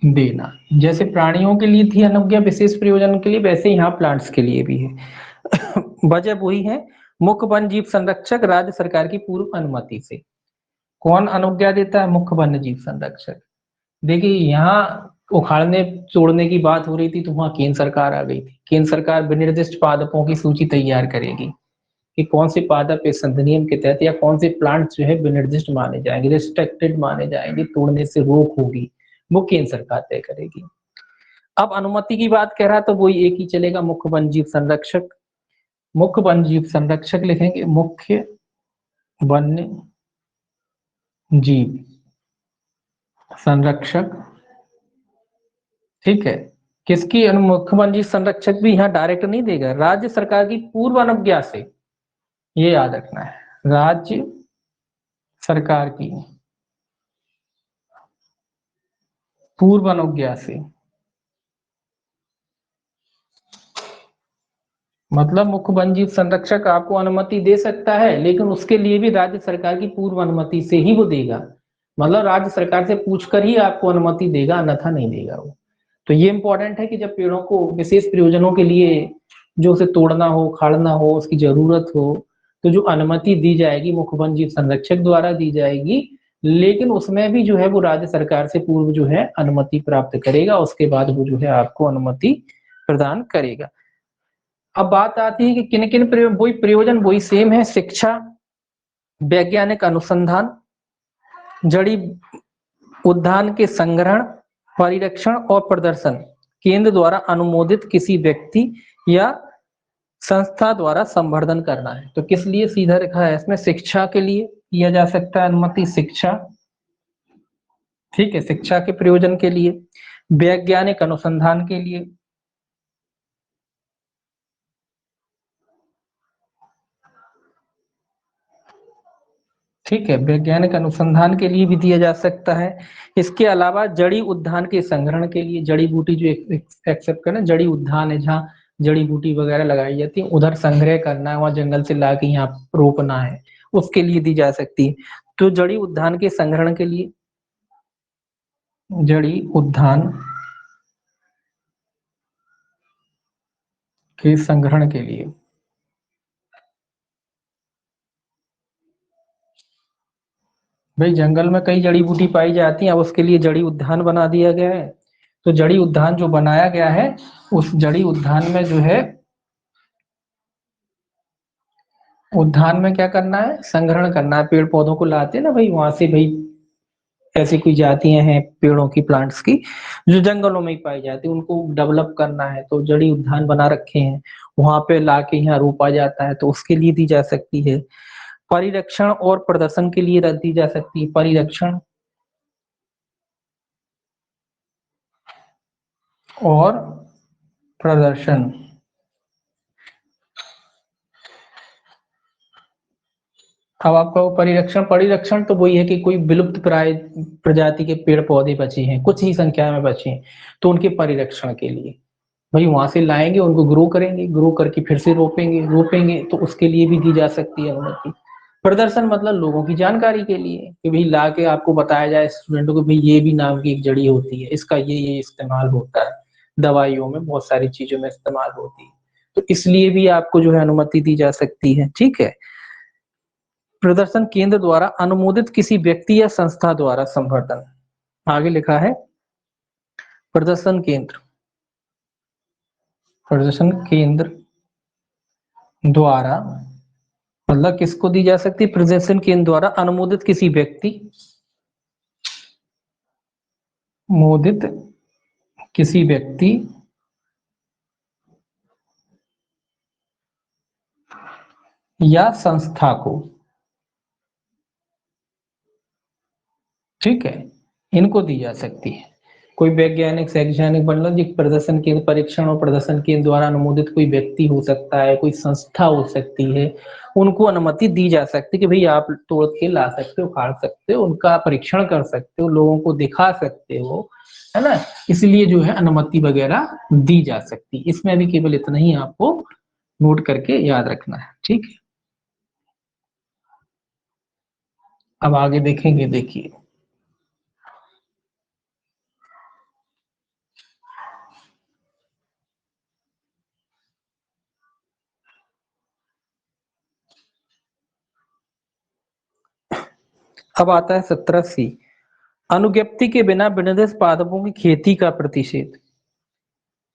S1: देना। जैसे प्राणियों के लिए थी अनुज्ञा विशेष प्रयोजन के लिए, वैसे यहाँ प्लांट्स के लिए भी है। वजह वही है, मुख्य वन जीव संरक्षक राज्य सरकार की पूर्व अनुमति से। कौन अनुज्ञा देता है? मुख्य वन्य जीव संरक्षक। देखिए यहाँ उखाड़ने तोड़ने की बात हो रही थी तो वहां केंद्र सरकार आ गई थी। केंद्र सरकार विनिर्दिष्ट पादपों की सूची तैयार करेगी कि कौन से पादप इस अधिनियम के तहत या कौन से प्लांट जो है विनिर्दिष्ट माने जाएंगे, रिस्ट्रिक्टेड माने जाएंगे, तोड़ने से रोक होगी, वो केंद्र सरकार तय करेगी। अब अनुमति की बात कह रहा है तो वही एक ही चलेगा, मुख्य वन जीव संरक्षक। मुख्य वन जीव संरक्षक लिखेंगे, मुख्य वन्य जीव संरक्षक, ठीक है। किसकी मुख्य वन जीव संरक्षक भी यहाँ डायरेक्ट नहीं देगा, राज्य सरकार की पूर्व अनुज्ञा से, ये याद रखना है, राज्य सरकार की पूर्व अनुज्ञा से। मतलब मुख्य वन जीव संरक्षक आपको अनुमति दे सकता है, लेकिन उसके लिए भी राज्य सरकार की पूर्व अनुमति से ही वो देगा। मतलब राज्य सरकार से पूछकर ही आपको अनुमति देगा, अन्यथा नहीं देगा वो। तो ये इंपॉर्टेंट है कि जब पेड़ों को विशेष प्रयोजनों के लिए जो उसे तोड़ना हो, उखाड़ना हो, उसकी जरूरत हो, तो जो अनुमति दी जाएगी मुख्य वन जीव संरक्षक द्वारा दी जाएगी, लेकिन उसमें भी जो है वो राज्य सरकार से पूर्व जो है अनुमति प्राप्त करेगा, उसके बाद वो जो है आपको अनुमति प्रदान करेगा। अब बात आती है कि किन किन वही प्रयोजन वही सेम है, शिक्षा, वैज्ञानिक अनुसंधान, जड़ी उद्यान के संग्रहण, परिरक्षण और प्रदर्शन केंद्र द्वारा अनुमोदित किसी व्यक्ति या संस्था द्वारा संवर्धन करना है। तो किस लिए सीधा लिखा है इसमें, शिक्षा के लिए किया जा सकता है अनुमति, शिक्षा, ठीक है, शिक्षा के प्रयोजन के लिए, वैज्ञानिक अनुसंधान के लिए, ठीक है, वैज्ञानिक अनुसंधान के लिए भी दिया जा सकता है। इसके अलावा जड़ी उद्यान के संग्रहण के लिए, जड़ी बूटी जो एक्सेप्ट करना, जड़ी उद्यान है जहाँ जड़ी बूटी वगैरह लगाई जाती है, उधर संग्रह करना है, वहां जंगल से ला के यहाँ रोपना है, उसके लिए दी जा सकती है। तो जड़ी उद्यान के संग्रहण के लिए, जड़ी उद्यान के संग्रहण के लिए, भाई जंगल में कई जड़ी बूटी पाई जाती है, अब उसके लिए जड़ी उद्यान बना दिया गया है। तो जड़ी उद्यान जो बनाया गया है, उस जड़ी उद्यान में जो है, उद्यान में क्या करना है, संग्रहण करना है, पेड़ पौधों को लाते हैं ना भाई वहां से, भाई ऐसी कोई जातियां हैं पेड़ों की, प्लांट्स की, जो जंगलों में ही पाई जाती है, उनको डेवलप करना है, तो जड़ी उद्यान बना रखे हैं, वहां पे लाके यहाँ रोपा जाता है, तो उसके लिए दी जा सकती है। परिरक्षण और प्रदर्शन के लिए दी जा सकती है, परिरक्षण और प्रदर्शन। अब आपका वो परिरक्षण, परिरक्षण तो वही है कि कोई विलुप्त प्राय प्रजाति के पेड़ पौधे बचे हैं, कुछ ही संख्या में बचे हैं, तो उनके परिरक्षण के लिए भाई वहां से लाएंगे, उनको ग्रो करेंगे, ग्रो करके फिर से रोपेंगे, रोपेंगे तो उसके लिए भी दी जा सकती है अनुमति। प्रदर्शन मतलब लोगों की जानकारी के लिए, कि भाई ला के आपको बताया जाए स्टूडेंटों को, भाई ये भी नाम की एक जड़ी होती है, इसका ये इस्तेमाल होता है, दवाइयों में बहुत सारी चीजों में इस्तेमाल होती है, तो इसलिए भी आपको जो है अनुमति दी जा सकती है, ठीक है। प्रदर्शन केंद्र द्वारा अनुमोदित किसी व्यक्ति या संस्था द्वारा संवर्धन, आगे लिखा है प्रदर्शन केंद्र, प्रदर्शन केंद्र द्वारा, मतलब किसको दी जा सकती है, प्रदर्शन केंद्र द्वारा अनुमोदित किसी व्यक्ति, मोदित किसी व्यक्ति या संस्था को, ठीक है, इनको दी जा सकती है। कोई वैज्ञानिक शैक्षणिक मतलब प्रदर्शन के परीक्षण और प्रदर्शन के द्वारा अनुमोदित कोई व्यक्ति हो सकता है, कोई संस्था हो सकती है, उनको अनुमति दी जा सकती है कि भाई आप तोड़ के ला सकते हो, उखाड़ सकते हो, उनका परीक्षण कर सकते हो, लोगों को दिखा सकते हो, है ना। इसलिए जो है अनुमति वगैरह दी जा सकती है। इसमें भी केवल इतना ही आपको नोट करके याद रखना है, ठीक है। अब आगे देखेंगे, देखिए अब आता है 17C, अनुज्ञप्ति के बिना विनिर्दिष्ट पादपों की खेती का प्रतिषेध।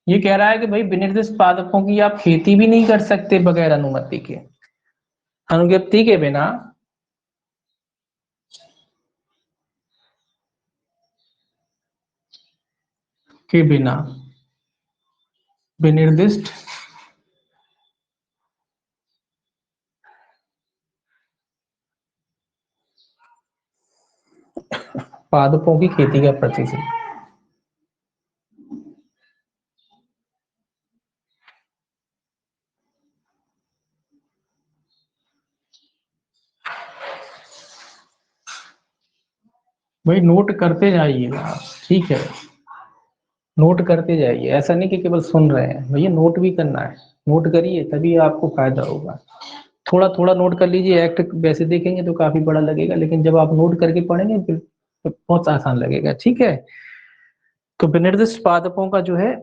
S1: ये कह रहा है कि भाई विनिर्दिष्ट पादपों की आप खेती भी नहीं कर सकते बगैर अनुमति के। अनुज्ञप्ति के बिना विनिर्दिष्ट पादपों की खेती का प्रतिषेध। भाई नोट करते जाइएगा आप, ठीक है, नोट करते जाइए, ऐसा नहीं कि केवल सुन रहे हैं, भैया नोट भी करना है। नोट करिए तभी आपको फायदा होगा। थोड़ा थोड़ा नोट कर लीजिए, एक्ट वैसे देखेंगे तो काफी बड़ा लगेगा, लेकिन जब आप नोट करके पढ़ेंगे फिर बहुत आसान लगेगा, ठीक है। तो विनिर्दिष्ट पादपों का जो है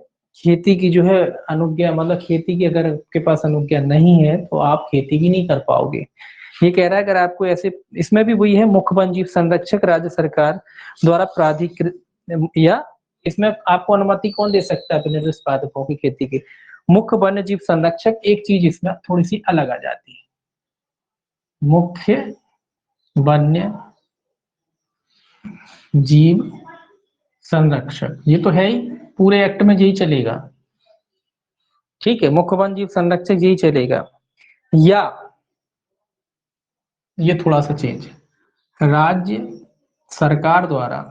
S1: खेती की जो है अनुज्ञा, मतलब खेती की अगर आपके पास अनुज्ञा नहीं है तो आप खेती भी नहीं कर पाओगे। ये कह रहा है अगर आपको ऐसे, इसमें भी वही है, मुख्य वन जीव संरक्षक राज्य सरकार द्वारा प्राधिकृत, या इसमें आपको अनुमति कौन दे सकता है विनिर्दिष्ट पादपों की खेती की? मुख्य वन्य जीव संरक्षक। एक चीज इसमें थोड़ी सी अलग आ जाती है, मुख्य वन्य जीव संरक्षक, ये तो है ही, पूरे एक्ट में यही चलेगा, ठीक है, मुख्य वन जीव संरक्षक यही चलेगा। या ये थोड़ा सा चेंज, राज्य सरकार द्वारा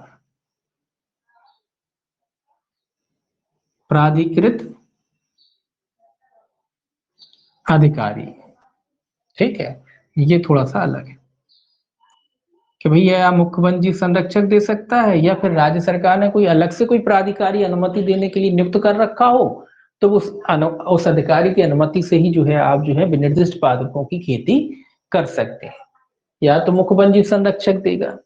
S1: प्राधिकृत अधिकारी, ठीक है, ये थोड़ा सा अलग है कि भैया या मुख्य वन जीव संरक्षक दे सकता है, या फिर राज्य सरकार ने कोई अलग से कोई प्राधिकारी अनुमति देने के लिए नियुक्त कर रखा हो, तो उस अधिकारी की अनुमति से ही जो है आप जो है विनिर्दिष्ट पादपों की खेती कर सकते हैं। या तो मुख्य वन जीव संरक्षक देगा,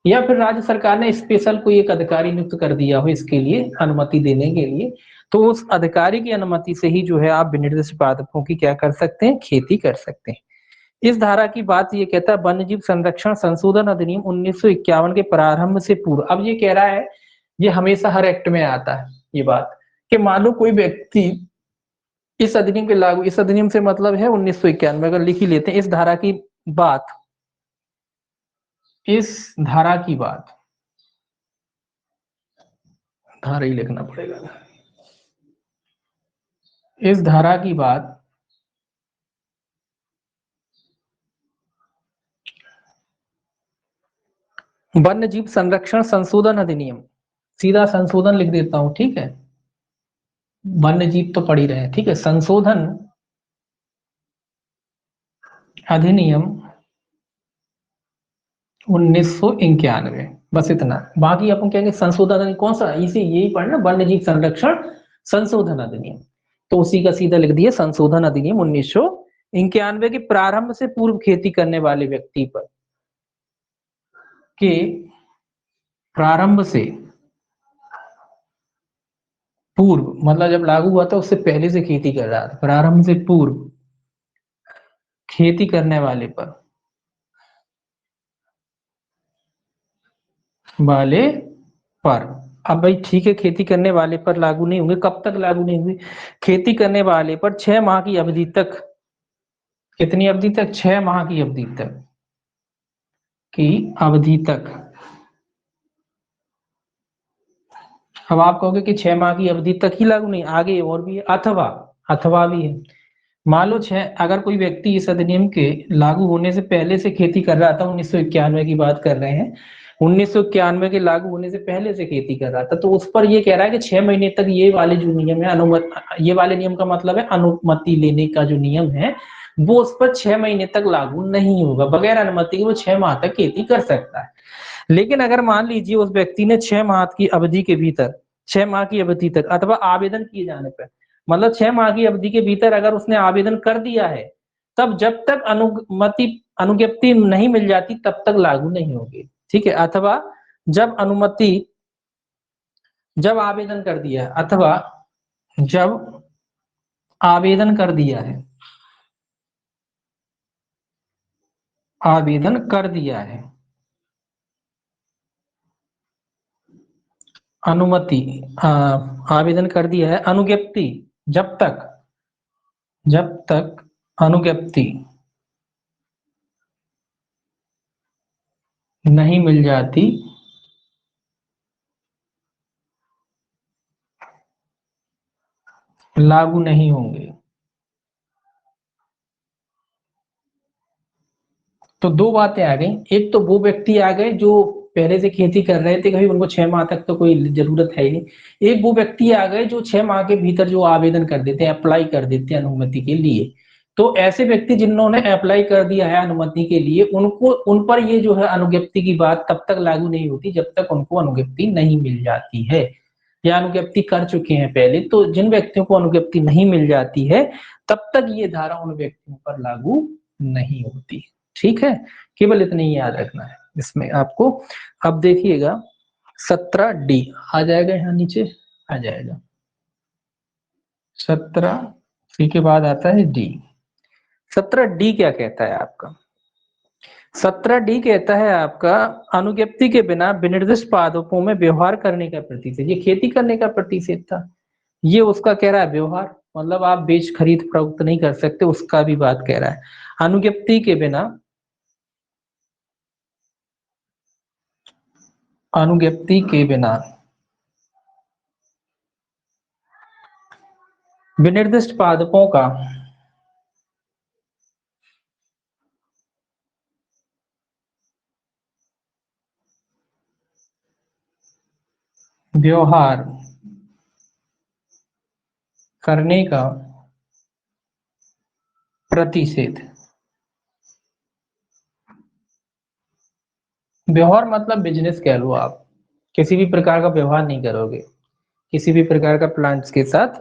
S1: या फिर राज्य सरकार ने स्पेशल कोई एक अधिकारी नियुक्त कर दिया हो इसके लिए अनुमति देने के लिए, तो उस अधिकारी की अनुमति से ही जो है आप विनिर्दिष्ट पादपों की क्या कर सकते हैं, खेती कर सकते हैं। इस धारा की बात ये कहता है वन्यजीव संरक्षण संशोधन अधिनियम 1951 के प्रारंभ से पूर्व। अब ये कह रहा है, ये हमेशा हर एक्ट में आता है ये बात, कि मान लो कोई व्यक्ति इस अधिनियम के लागू, इस अधिनियम से मतलब है 1991, अगर लिख ही लेते हैं इस धारा की बात, इस धारा की बात, धारा ही लिखना पड़ेगा, इस धारा की बात वन्य जीव संरक्षण संशोधन अधिनियम, सीधा संशोधन लिख देता हूं, ठीक है, वन्य जीव तो पढ़ ही रहे हैं, ठीक है, संशोधन अधिनियम 1991, बस इतना। बाकी अपन कहेंगे संशोधन अधिनियम कौन सा, इसे यही पढ़ना, वन्य जीव संरक्षण संशोधन अधिनियम, तो उसी का सीधा लिख दिया संशोधन अधिनियम 1991 के प्रारंभ से पूर्व खेती करने वाले व्यक्ति पर, के प्रारंभ से पूर्व, मतलब जब लागू हुआ था उससे पहले से खेती कर रहा था, प्रारंभ से पूर्व खेती करने वाले पर, वाले पर। अब भाई ठीक है, खेती करने वाले पर लागू नहीं होंगे, कब तक लागू नहीं होंगे, खेती करने वाले पर 6 माह की अवधि तक, कितनी अवधि तक, 6 माह की अवधि तक, की अवधि तक। अब आप कहोगे कि 6 माह की अवधि तक ही लागू नहीं, आगे और भी है, अथवा, अथवा भी है, मान लो छह, अगर कोई व्यक्ति इस अधिनियम के लागू होने से पहले से खेती कर रहा था, 1991 की बात कर रहे हैं, 1991 के लागू होने से पहले से खेती कर रहा था, तो उस पर ये कह रहा है कि 6 महीने तक ये वाले जो नियम है अनुमति, ये वाले नियम का मतलब है अनुमति लेने का जो नियम है वो उस पर 6 महीने तक लागू नहीं होगा। बगैर अनुमति के वो 6 माह तक खेती कर सकता है। लेकिन अगर मान लीजिए उस व्यक्ति ने 6 माह की अवधि के भीतर, 6 माह की अवधि तक अथवा आवेदन किए जाने पर, मतलब 6 माह की अवधि के भीतर अगर उसने आवेदन कर दिया है, तब जब तक अनुमति अनुज्ञप्ति नहीं मिल जाती तब तक लागू नहीं होगी। ठीक है, अथवा जब अनुमति, जब आवेदन कर दिया है, अथवा जब आवेदन कर दिया है, आवेदन कर दिया है, अनुमति, आवेदन कर दिया है, अनुज्ञप्ति जब तक अनुज्ञप्ति नहीं मिल जाती लागू नहीं होंगे। तो दो बातें आ गई, एक तो वो व्यक्ति आ गए जो पहले से खेती कर रहे थे, कभी उनको 6 माह तक तो कोई जरूरत है ही नहीं। एक वो व्यक्ति आ गए जो 6 माह के भीतर जो आवेदन कर देते हैं, अप्लाई कर देते हैं अनुमति के लिए। तो ऐसे व्यक्ति जिन्होंने अप्लाई कर दिया है अनुमति के लिए, उनको, उन पर ये जो है अनुज्ञप्ति की बात तब तक लागू नहीं होती जब तक उनको अनुज्ञप्ति नहीं मिल जाती है, या अनुज्ञप्ति कर चुके हैं पहले। तो जिन व्यक्तियों को अनुज्ञप्ति नहीं मिल जाती है तब तक ये धारा उन व्यक्तियों पर लागू नहीं होती। ठीक है, केवल इतना ही याद रखना है इसमें आपको। अब देखिएगा 17D आ जाएगा, यहाँ नीचे आ जाएगा 17C के बाद आता है डी। 17D क्या कहता है आपका? 17D कहता है आपका अनुज्ञप्ति के बिना विनिर्दिष्ट पादपों में व्यवहार करने का प्रतिषेध। ये खेती करने का प्रतिषेध था, ये उसका कह रहा है व्यवहार, मतलब आप बेच खरीद फरोख्त नहीं कर सकते, उसका भी बात कह रहा है। अनुज्ञप्ति के बिना, अनुज्ञप्ति के बिना विनिर्दिष्ट पादपों का व्यवहार करने का प्रतिषेध। व्यवहार मतलब बिजनेस कह लो आप, किसी भी प्रकार का व्यवहार नहीं करोगे किसी भी प्रकार का प्लांट्स के साथ।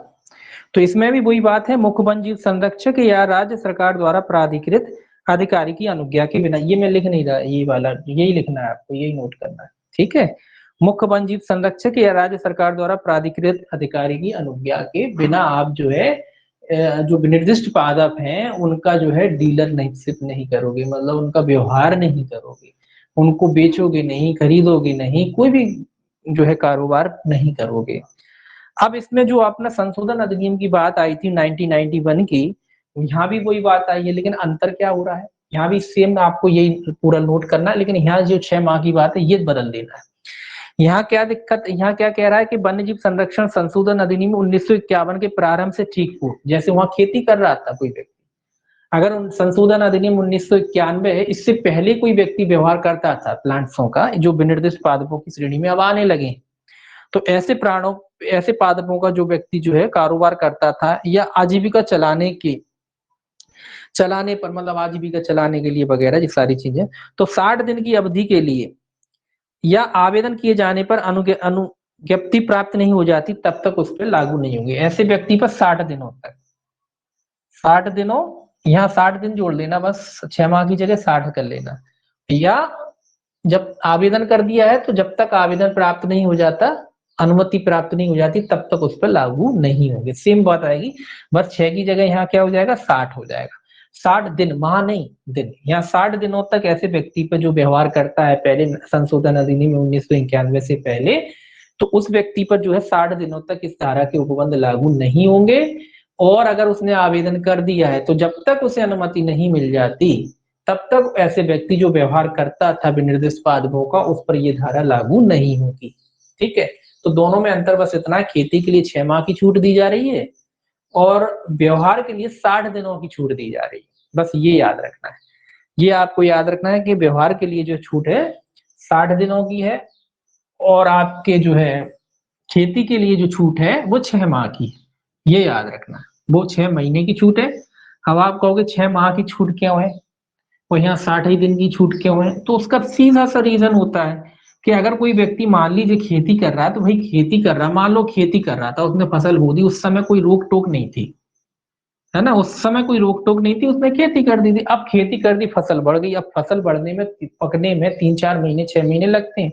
S1: तो इसमें भी वही बात है, मुख्य वन जीव संरक्षक या राज्य सरकार द्वारा प्राधिकृत अधिकारी की अनुज्ञा के बिना। ये मैं लिख नहीं रहा, ये वाला यही लिखना है आपको, यही नोट करना है। ठीक है, मुख्य वन जीव संरक्षक या राज्य सरकार द्वारा प्राधिकृत अधिकारी की अनुज्ञा के बिना आप जो है जो निर्दिष्ट पादप हैं उनका जो है डीलर निश्चित नहीं करोगे, मतलब उनका व्यवहार नहीं करोगे, उनको बेचोगे नहीं, खरीदोगे नहीं, कोई भी जो है कारोबार नहीं करोगे। अब इसमें जो अपना संशोधन अधिनियम की बात आई थी 1991 की, यहाँ भी वही बात आई है, लेकिन अंतर क्या हो रहा है, यहाँ भी सेम आपको यही पूरा नोट करना है, लेकिन यहाँ जो 6 माह की बात है ये बदल देना है। यहाँ क्या दिक्कत, यहाँ क्या कह रहा है कि वन्य जीव संरक्षण संशोधन अधिनियम 1951 के प्रारंभ से ठीक पूर्व, जैसे वहां खेती कर रहा था कोई व्यक्ति, अगर संशोधन अधिनियम 1991 है, इससे पहले कोई व्यक्ति व्यवहार करता था प्लांट्सों का जो विनिर्दिष्ट पादपों की श्रेणी में अब आने लगे, तो ऐसे प्राणों, ऐसे पादपों का जो व्यक्ति जो है कारोबार करता था या आजीविका चलाने पर, मतलब आजीविका चलाने के लिए वगैरह ये सारी चीजें, तो 60 दिन की अवधि के लिए या आवेदन किए जाने पर अनुज्ञप्ति प्राप्त नहीं हो जाती तब तक उस पर लागू नहीं होंगे। ऐसे व्यक्ति पर 60 दिनों तक, 60 दिनों, यहाँ 60 दिन जोड़ लेना, बस 6 माह की जगह 60 कर लेना, या जब आवेदन कर दिया है तो जब तक आवेदन प्राप्त नहीं हो जाता, अनुमति प्राप्त नहीं हो जाती तब तक उस पर लागू नहीं होंगे। सेम बात आएगी, बस 6 की जगह यहाँ क्या हो जाएगा, 60 हो जाएगा। 60 दिन, माह नहीं दिन, यहाँ 60 दिनों तक ऐसे व्यक्ति पर जो व्यवहार करता है पहले संशोधन अधिनियम 1991 से पहले, तो उस व्यक्ति पर जो है 60 दिनों तक इस धारा के उपबंध लागू नहीं होंगे। और अगर उसने आवेदन कर दिया है तो जब तक उसे अनुमति नहीं मिल जाती तब तक ऐसे व्यक्ति जो व्यवहार करता था विनिर्दिष्ट पादपों का, उस पर यह धारा लागू नहीं होगी। ठीक है, तो दोनों में अंतर बस इतना है, खेती के लिए 6 माह की छूट दी जा रही है और व्यवहार के लिए 60 दिनों की छूट दी जा रही है। बस ये याद रखना है, ये आपको याद रखना है कि व्यवहार के लिए जो छूट है 60 दिनों की है, और आपके जो है खेती के लिए जो छूट है वो 6 माह की है। ये याद रखना है, वो 6 महीने की छूट है। अब आप कहोगे 6 माह की छूट क्यों है, और यहाँ 60 ही दिन की छूट क्यों है? तो उसका सीधा सा रीजन होता है कि अगर कोई व्यक्ति मान लीजिए खेती कर रहा है, तो भाई खेती कर रहा, मान लो खेती कर रहा था, उसने फसल बो दी, उस समय कोई रोक टोक नहीं थी, है ना, उस समय कोई रोक टोक नहीं थी, उसने खेती कर दी थी। अब खेती कर दी, फसल बढ़ गई, अब फसल बढ़ने में पकने में 3-4 महीने 6 महीने लगते हैं,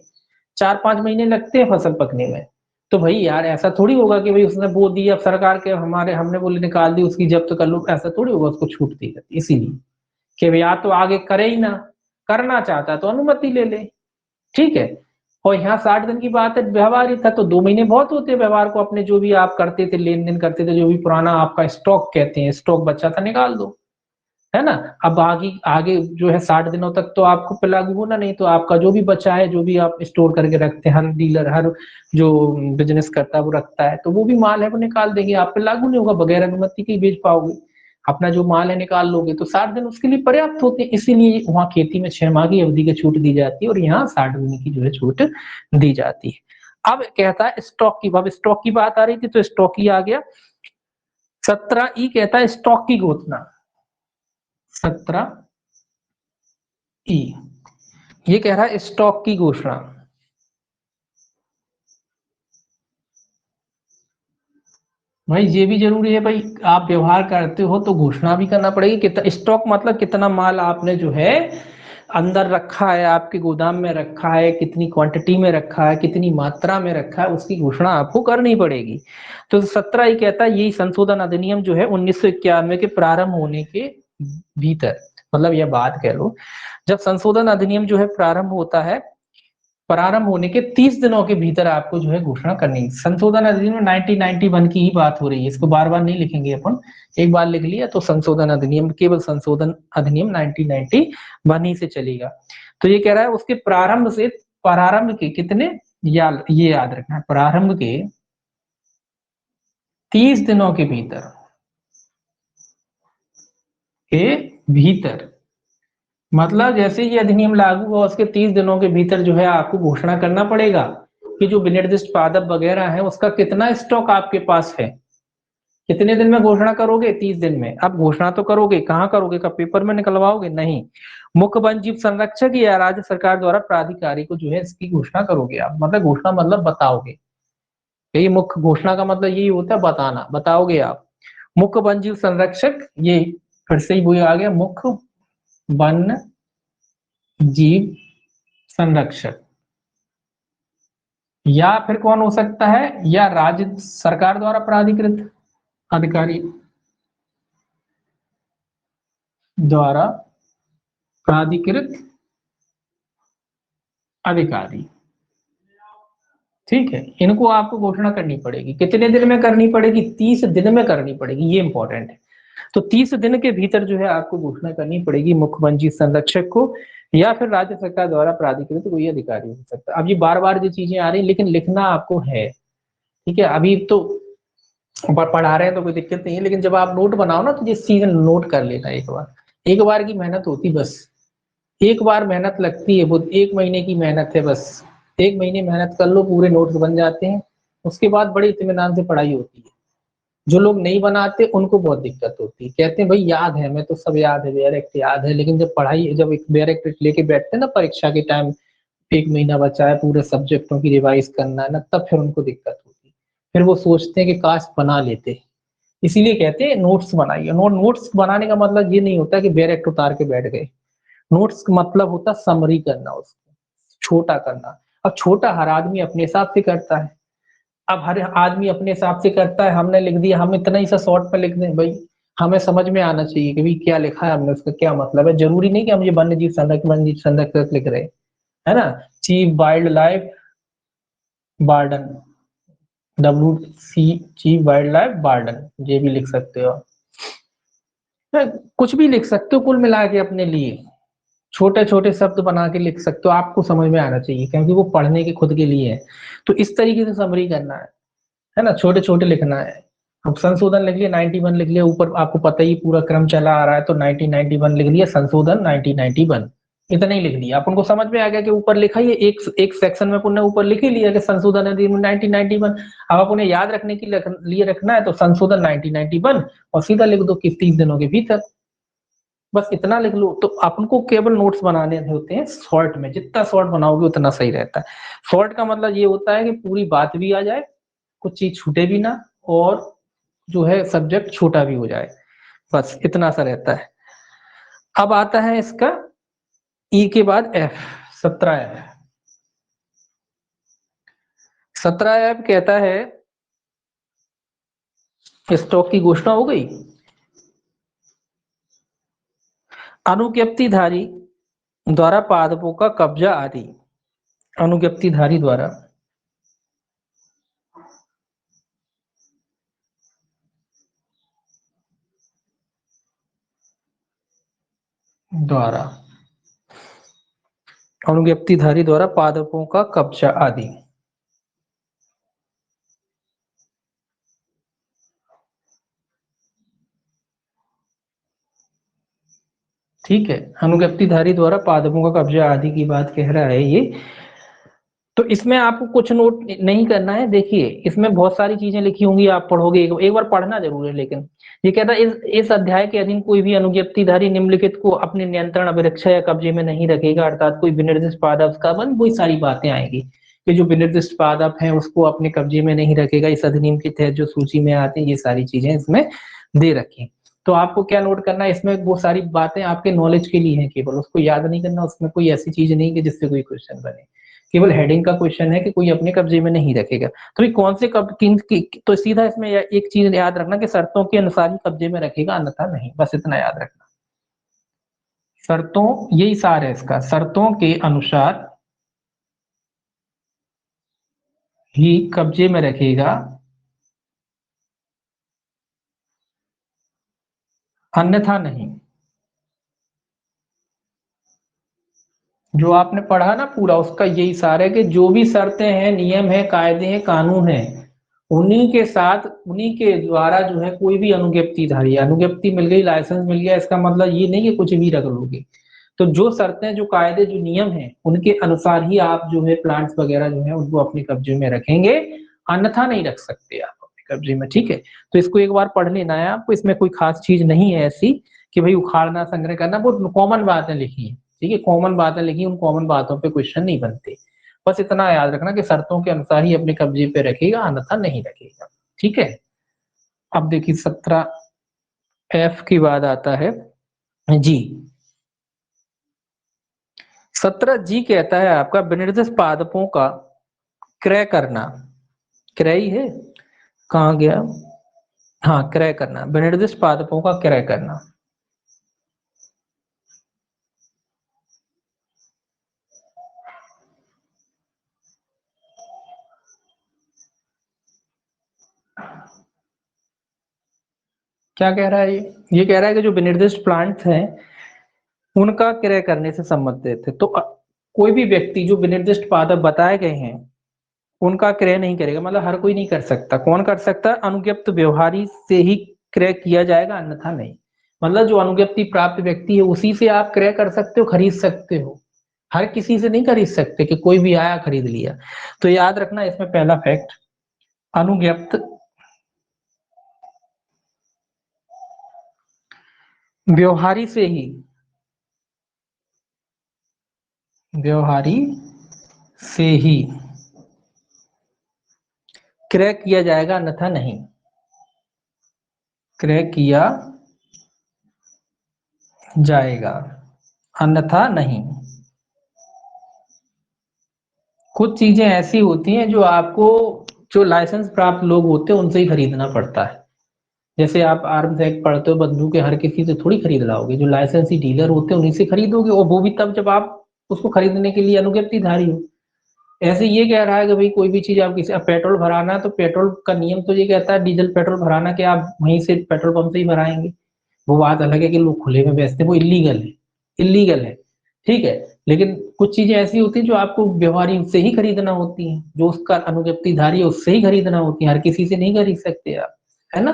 S1: 4-5 महीने लगते हैं फसल पकने में। तो भाई यार ऐसा थोड़ी होगा कि भाई उसने बो दी, अब सरकार के हमारे हमने बोले निकाल दी, उसकी जब्त कर लो, ऐसा थोड़ी होगा, उसको छूट दी जाती। इसीलिए कि या तो आगे करे ही ना, करना चाहता है तो अनुमति ले ले, ठीक है। और यहाँ 60 दिन की बात है, व्यवहार ही था तो 2 महीने बहुत होते हैं व्यवहार को, अपने जो भी आप करते थे, लेन देन करते थे, जो भी पुराना आपका स्टॉक कहते हैं, स्टॉक बचा था निकाल दो, है ना। अब आगे आगे जो है 60 दिनों तक तो आपको पे लागू होना नहीं, तो आपका जो भी बचा है, जो भी आप स्टोर करके रखते हैं, हर डीलर हर जो बिजनेस करता है वो रखता है, तो वो भी माल है वो निकाल देंगे, आप पे लागू नहीं होगा, बगैर अनुमति के ही बेच पाओगे, अपना जो माल है निकाल लोगे। तो 60 दिन उसके लिए पर्याप्त होते हैं, इसीलिए वहां खेती में 6 माह की अवधि की छूट दी जाती है, और यहाँ 60 दिन की जो है छूट दी जाती है। अब कहता है स्टॉक की, अब स्टॉक की बात आ रही थी तो स्टॉक ही आ गया। 17 कहता है स्टॉक की घोषणा। 17 ये कह रहा है स्टॉक की घोषणा। भाई ये भी जरूरी है भाई, आप व्यवहार करते हो तो घोषणा भी करना पड़ेगी, कितना स्टॉक मतलब कितना माल आपने जो है अंदर रखा है, आपके गोदाम में रखा है, कितनी क्वांटिटी में रखा है, कितनी मात्रा में रखा है, उसकी घोषणा आपको करनी पड़ेगी। तो 17 ही कहता है, यही संशोधन अधिनियम जो है 1991 के प्रारंभ होने के भीतर, मतलब यह बात कह लो, जब संशोधन अधिनियम जो है प्रारंभ होता है, प्रारंभ होने के 30 दिनों के भीतर आपको जो है घोषणा करनी है। संशोधन अधिनियम 1991 की ही बात हो रही है, इसको बार बार नहीं लिखेंगे अपन, एक बार लिख लिया तो संशोधन अधिनियम, केवल संशोधन अधिनियम 1991 ही से चलेगा। तो ये कह रहा है उसके प्रारंभ से, प्रारंभ के कितने, या ये याद रखना है, प्रारंभ के 30 दिनों के भीतर, के भीतर, मतलब जैसे ये अधिनियम लागू हुआ उसके 30 दिनों के भीतर जो है आपको घोषणा करना पड़ेगा कि जो विनिर्दिष्ट पादप वगैरह है उसका कितना स्टॉक आपके पास है। कितने दिन में घोषणा करोगे, 30 दिन में। अब घोषणा तो करोगे, कहाँ करोगे, का पेपर में निकलवाओगे, नहीं, मुख्य वन जीव संरक्षक या राज्य सरकार द्वारा प्राधिकारी को जो है इसकी घोषणा करोगे आप, मतलब घोषणा मतलब बताओगे, यही मुख्य घोषणा का मतलब यही होता है, बताना, बताओगे आप। मुख्य वन जीव संरक्षक, ये फिर से ही वही आ गया, मुख्य वन जीव संरक्षक, या फिर कौन हो सकता है, या राज्य सरकार द्वारा प्राधिकृत अधिकारी द्वारा प्राधिकृत अधिकारी, ठीक है। इनको आपको घोषणा करनी पड़ेगी, कितने दिन में करनी पड़ेगी, 30 दिन में करनी पड़ेगी, ये इंपॉर्टेंट है। तो 30 दिन के भीतर जो है आपको घोषणा करनी पड़ेगी मुख्य वन जीव संरक्षक को, या फिर राज्य सरकार द्वारा प्राधिकृत कोई अधिकारी हो सकता है। अब ये बार बार जो चीजें आ रही है, लेकिन लिखना आपको है, ठीक है। अभी तो पढ़ा रहे हैं तो कोई दिक्कत नहीं है, लेकिन जब आप नोट बनाओ ना तो ये चीज नोट कर लेना, एक बार की मेहनत होती बस, एक बार मेहनत लगती है, वो 1 महीने की मेहनत है बस, 1 महीने मेहनत कर लो पूरे नोट्स बन जाते हैं, उसके बाद बड़े इत्मीनान से पढ़ाई होती है। जो लोग नहीं बनाते उनको बहुत दिक्कत होती है, कहते हैं भाई याद है, मैं तो सब याद है, डायरेक्ट याद है, लेकिन जब पढ़ाई, जब एक डायरेक्ट लेके बैठते हैं ना परीक्षा के टाइम, 1 महीना बचा है पूरे सब्जेक्टों की रिवाइज करना है ना, तब फिर उनको दिक्कत होती है, फिर वो सोचते हैं कि काश बना लेते। इसीलिए कहते हैं नोट्स बनाइए। नोट्स बनाने का मतलब ये नहीं होता कि डायरेक्ट उतार के बैठ गए, नोट्स का मतलब होता समरी करना, उसको छोटा करना। अब छोटा हर आदमी अपने हिसाब से करता है, अब हर आदमी अपने हिसाब से करता है, हमने लिख दिया, हम इतना ही सा शॉर्ट में लिख दें, भाई हमें समझ में आना चाहिए कि भाई क्या लिखा है हमने, उसका क्या मतलब है। जरूरी नहीं कि हम ये वन्य जीव संरक्षक, वन्य जीव संरक्षक लिख रहे हैं, है ना, chief wild life warden, WC, chief wild life warden, ये भी लिख सकते हो, कुछ भी लिख सकते हो कुल मिला के अपने लिए, छोटे छोटे शब्द बना के लिख सकते हो, आपको समझ में आना चाहिए क्योंकि वो पढ़ने के खुद के लिए है। तो इस तरीके से समरी करना है ना, छोटे छोटे लिखना है। अब संशोधन लिख लिया 91 लिख लिया, ऊपर आपको पता ही पूरा क्रम चला आ रहा है तो 1991 लिख लिया, संशोधन 1991 इतना ही लिख दिया। अपन को समझ में आ गया कि ऊपर लिखा ही एक एक सेक्शन में पुनः ऊपर लिख ही लिया कि संशोधन अधिनियम 1991। अब अपन याद रखने के लिए रखना है तो संशोधन 1991 और सीधा लिख दो कि 30 दिनों के भीतर, बस इतना लिख लो। तो अपन को केवल नोट्स बनाने होते हैं शॉर्ट में, जितना शॉर्ट बनाओगे उतना सही रहता है। शॉर्ट का मतलब ये होता है कि पूरी बात भी आ जाए, कुछ चीज छूटे भी ना, और जो है सब्जेक्ट छोटा भी हो जाए, बस इतना सा रहता है। अब आता है इसका ई के बाद एफ, 17F। 17F कहता है स्टॉक की घोषणा हो गई, अनुज्ञप्तिधारी द्वारा पादपों का कब्जा आदि, अनुज्ञप्तिधारी द्वारा अनुज्ञप्तिधारी द्वारा पादपों का कब्जा आदि। ठीक है, अनुज्ञप्तिधारी द्वारा पादपों का कब्जा आदि की बात कह रहा है ये। तो इसमें आपको कुछ नोट नहीं करना है। देखिए इसमें बहुत सारी चीजें लिखी होंगी, आप पढ़ोगे, एक बार पढ़ना जरूर है। लेकिन ये कहता है इस अध्याय के अधीन कोई भी अनुज्ञप्तिधारी निम्नलिखित को अपने नियंत्रण, अभिरक्षा या कब्जे में नहीं रखेगा, अर्थात कोई विनिर्दिष्ट पादप का बन वही सारी बातें आएंगी कि जो विनिर्दिष्ट पादप है उसको अपने कब्जे में नहीं रखेगा, इस अधिनियम के तहत जो सूची में आते हैं, ये सारी चीजें इसमें दे रखी। तो आपको क्या नोट करना है इसमें, वो सारी बातें आपके नॉलेज के लिए है, केवल उसको याद नहीं करना। उसमें कोई ऐसी चीज नहीं कि जिससे कोई क्वेश्चन बने, केवल हेडिंग का क्वेश्चन है कि कोई अपने कब्जे में नहीं रखेगा। तो ये कौन से तो सीधा इसमें एक चीज याद रखना कि शर्तों के अनुसार ही कब्जे में रखेगा, अन्यथा नहीं, बस इतना याद रखना। शर्तों, यही सार है इसका, शर्तों के अनुसार ही कब्जे में रखेगा, अन्यथा नहीं। जो आपने पढ़ा ना पूरा, उसका यही सार है कि जो भी शर्तें हैं, नियम है, कायदे हैं, कानून है, उन्हीं के साथ, उन्हीं के द्वारा जो है कोई भी अनुज्ञप्तिधारी, अनुज्ञप्ति मिल गई, लाइसेंस मिल गया, इसका मतलब ये नहीं कि कुछ भी रख लोगे। तो जो शर्तें, जो कायदे, जो नियम है, उनके अनुसार ही आप जो है प्लांट्स वगैरह जो है उनको अपने कब्जे में रखेंगे, अन्यथा नहीं रख सकते आप अपने कब्जे में। ठीक है, तो इसको एक बार पढ़ लेना है आपको। इसमें कोई खास चीज नहीं है ऐसी कि भाई उखाड़ना, संग्रह करना, बहुत कॉमन बातें लिखी है। ठीक है, कॉमन बातें लिखी, उन कॉमन बातों पे क्वेश्चन नहीं बनते। बस इतना याद रखना कि शर्तों के अनुसार ही अपने कब्जे पे रखेगा, अन्यथा नहीं रखेगा। ठीक है, अब देखिए 17F की बात आता है जी। 17G कहता है आपका विनिर्दिष्ट पादपों का क्रय करना, क्रय ही है, कहाँ गया, हाँ क्रय करना, विनिर्दिष्ट पादपों का क्रय करना। क्या कह रहा है ये कह रहा है कि जो विनिर्दिष्ट प्लांट्स हैं उनका क्रय करने से संबंधित है। तो कोई भी व्यक्ति जो विनिर्दिष्ट पादप बताए गए हैं उनका क्रय नहीं करेगा, मतलब हर कोई नहीं कर सकता। कौन कर सकता है, अनुज्ञप्त व्यवहारी से ही क्रय किया जाएगा, अन्यथा नहीं। मतलब जो अनुज्ञप्ति प्राप्त व्यक्ति है उसी से आप क्रय कर सकते हो, खरीद सकते हो, हर किसी से नहीं खरीद सकते कि कोई भी आया खरीद लिया। तो याद रखना इसमें पहला फैक्ट, अनुज्ञप्त व्यवहारी से ही, व्यवहारी से ही क्रय किया जाएगा, अन्यथा नहीं, क्रय किया जाएगा, अन्यथा नहीं। कुछ चीजें ऐसी होती हैं जो आपको, जो लाइसेंस प्राप्त लोग होते हैं उनसे ही खरीदना पड़ता है। जैसे आप आर्म्स एक्ट पढ़ते हो, बंदूकें हर किसी से थोड़ी खरीद लाओगे, जो लाइसेंसी डीलर होते हैं उन्हीं से खरीदोगे, और वो भी तब जब आप उसको खरीदने के लिए अनुज्ञप्तिधारी हो। ऐसे ये कह रहा है कि भाई कोई भी चीज आप किसी, अब पेट्रोल भराना है तो पेट्रोल का नियम तो ये कहता है डीजल पेट्रोल भराना कि आप वहीं से पेट्रोल पंप से ही भराएंगे। वो बात अलग है कि लोग खुले में बेचते हैं, वो इलीगल है, इलीगल है। ठीक है, लेकिन कुछ चीजें ऐसी होती हैं जो आपको व्यवहारी से ही खरीदना होती हैं, जो उसका अनुज्ञप्तिधारी है उससे ही खरीदना होती है, हर किसी से नहीं खरीद सकते आप। है ना।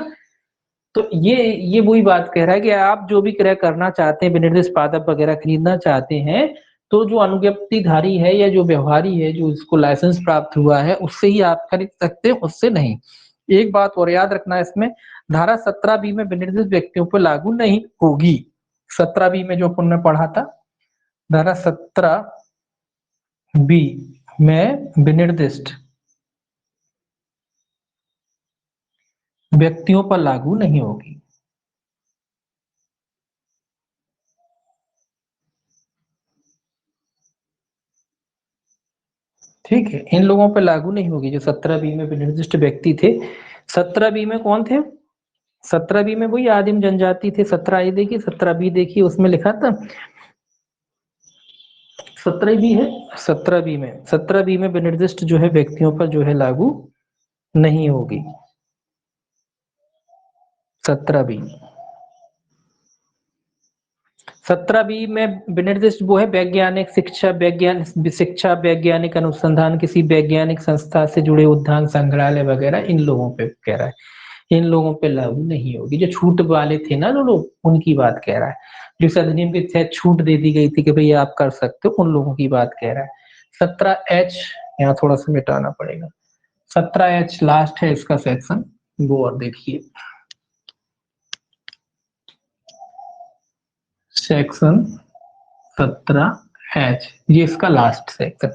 S1: तो ये वही बात कह रहा है कि आप जो भी क्रय करना चाहते हैं, विनिर्दिष्ट पादप वगैरह खरीदना चाहते हैं, तो जो अनुज्ञप्तिधारी है या जो व्यवहारी है, जो इसको लाइसेंस प्राप्त हुआ है, उससे ही आप खरीद सकते हैं, उससे नहीं। एक बात और याद रखना है इसमें, धारा 17 बी में विनिर्दिष्ट व्यक्तियों पर लागू नहीं होगी। 17 बी में जो अपन ने पढ़ा था, धारा 17 बी में विनिर्दिष्ट व्यक्तियों पर लागू नहीं होगी। ठीक है, इन लोगों पे लागू नहीं होगी जो 17 बी में विनिर्दिष्ट व्यक्ति थे। 17 बी में कौन थे? 17 बी में वही आदिम जनजाति थे। 17 ए देखिए, 17 बी देखिए, उसमें लिखा था 17 बी है। 17 बी में विनिर्दिष्ट जो है व्यक्तियों पर जो है लागू नहीं होगी। 17 बी 17 बी में विनिर्दिष्ट वो है वैज्ञानिक शिक्षा, वैज्ञानिक अनुसंधान, किसी वैज्ञानिक संस्था से जुड़े उद्यान, संग्रहालय वगैरह, इन लोगों पे कह रहा है, इन लोगों पे लागू नहीं होगी। जो छूट वाले थे ना जो लोग, उनकी बात कह रहा है, जो इस अधिनियम के तहत छूट दे दी गई थी कि भैया आप कर सकते हो, उन लोगों की बात कह रहा है। 17H यहाँ थोड़ा सा मिटाना पड़ेगा। 17H लास्ट है इसका सेक्शन, वो और देखिए, सेक्शन 17H, ये इसका लास्ट सेक्शन।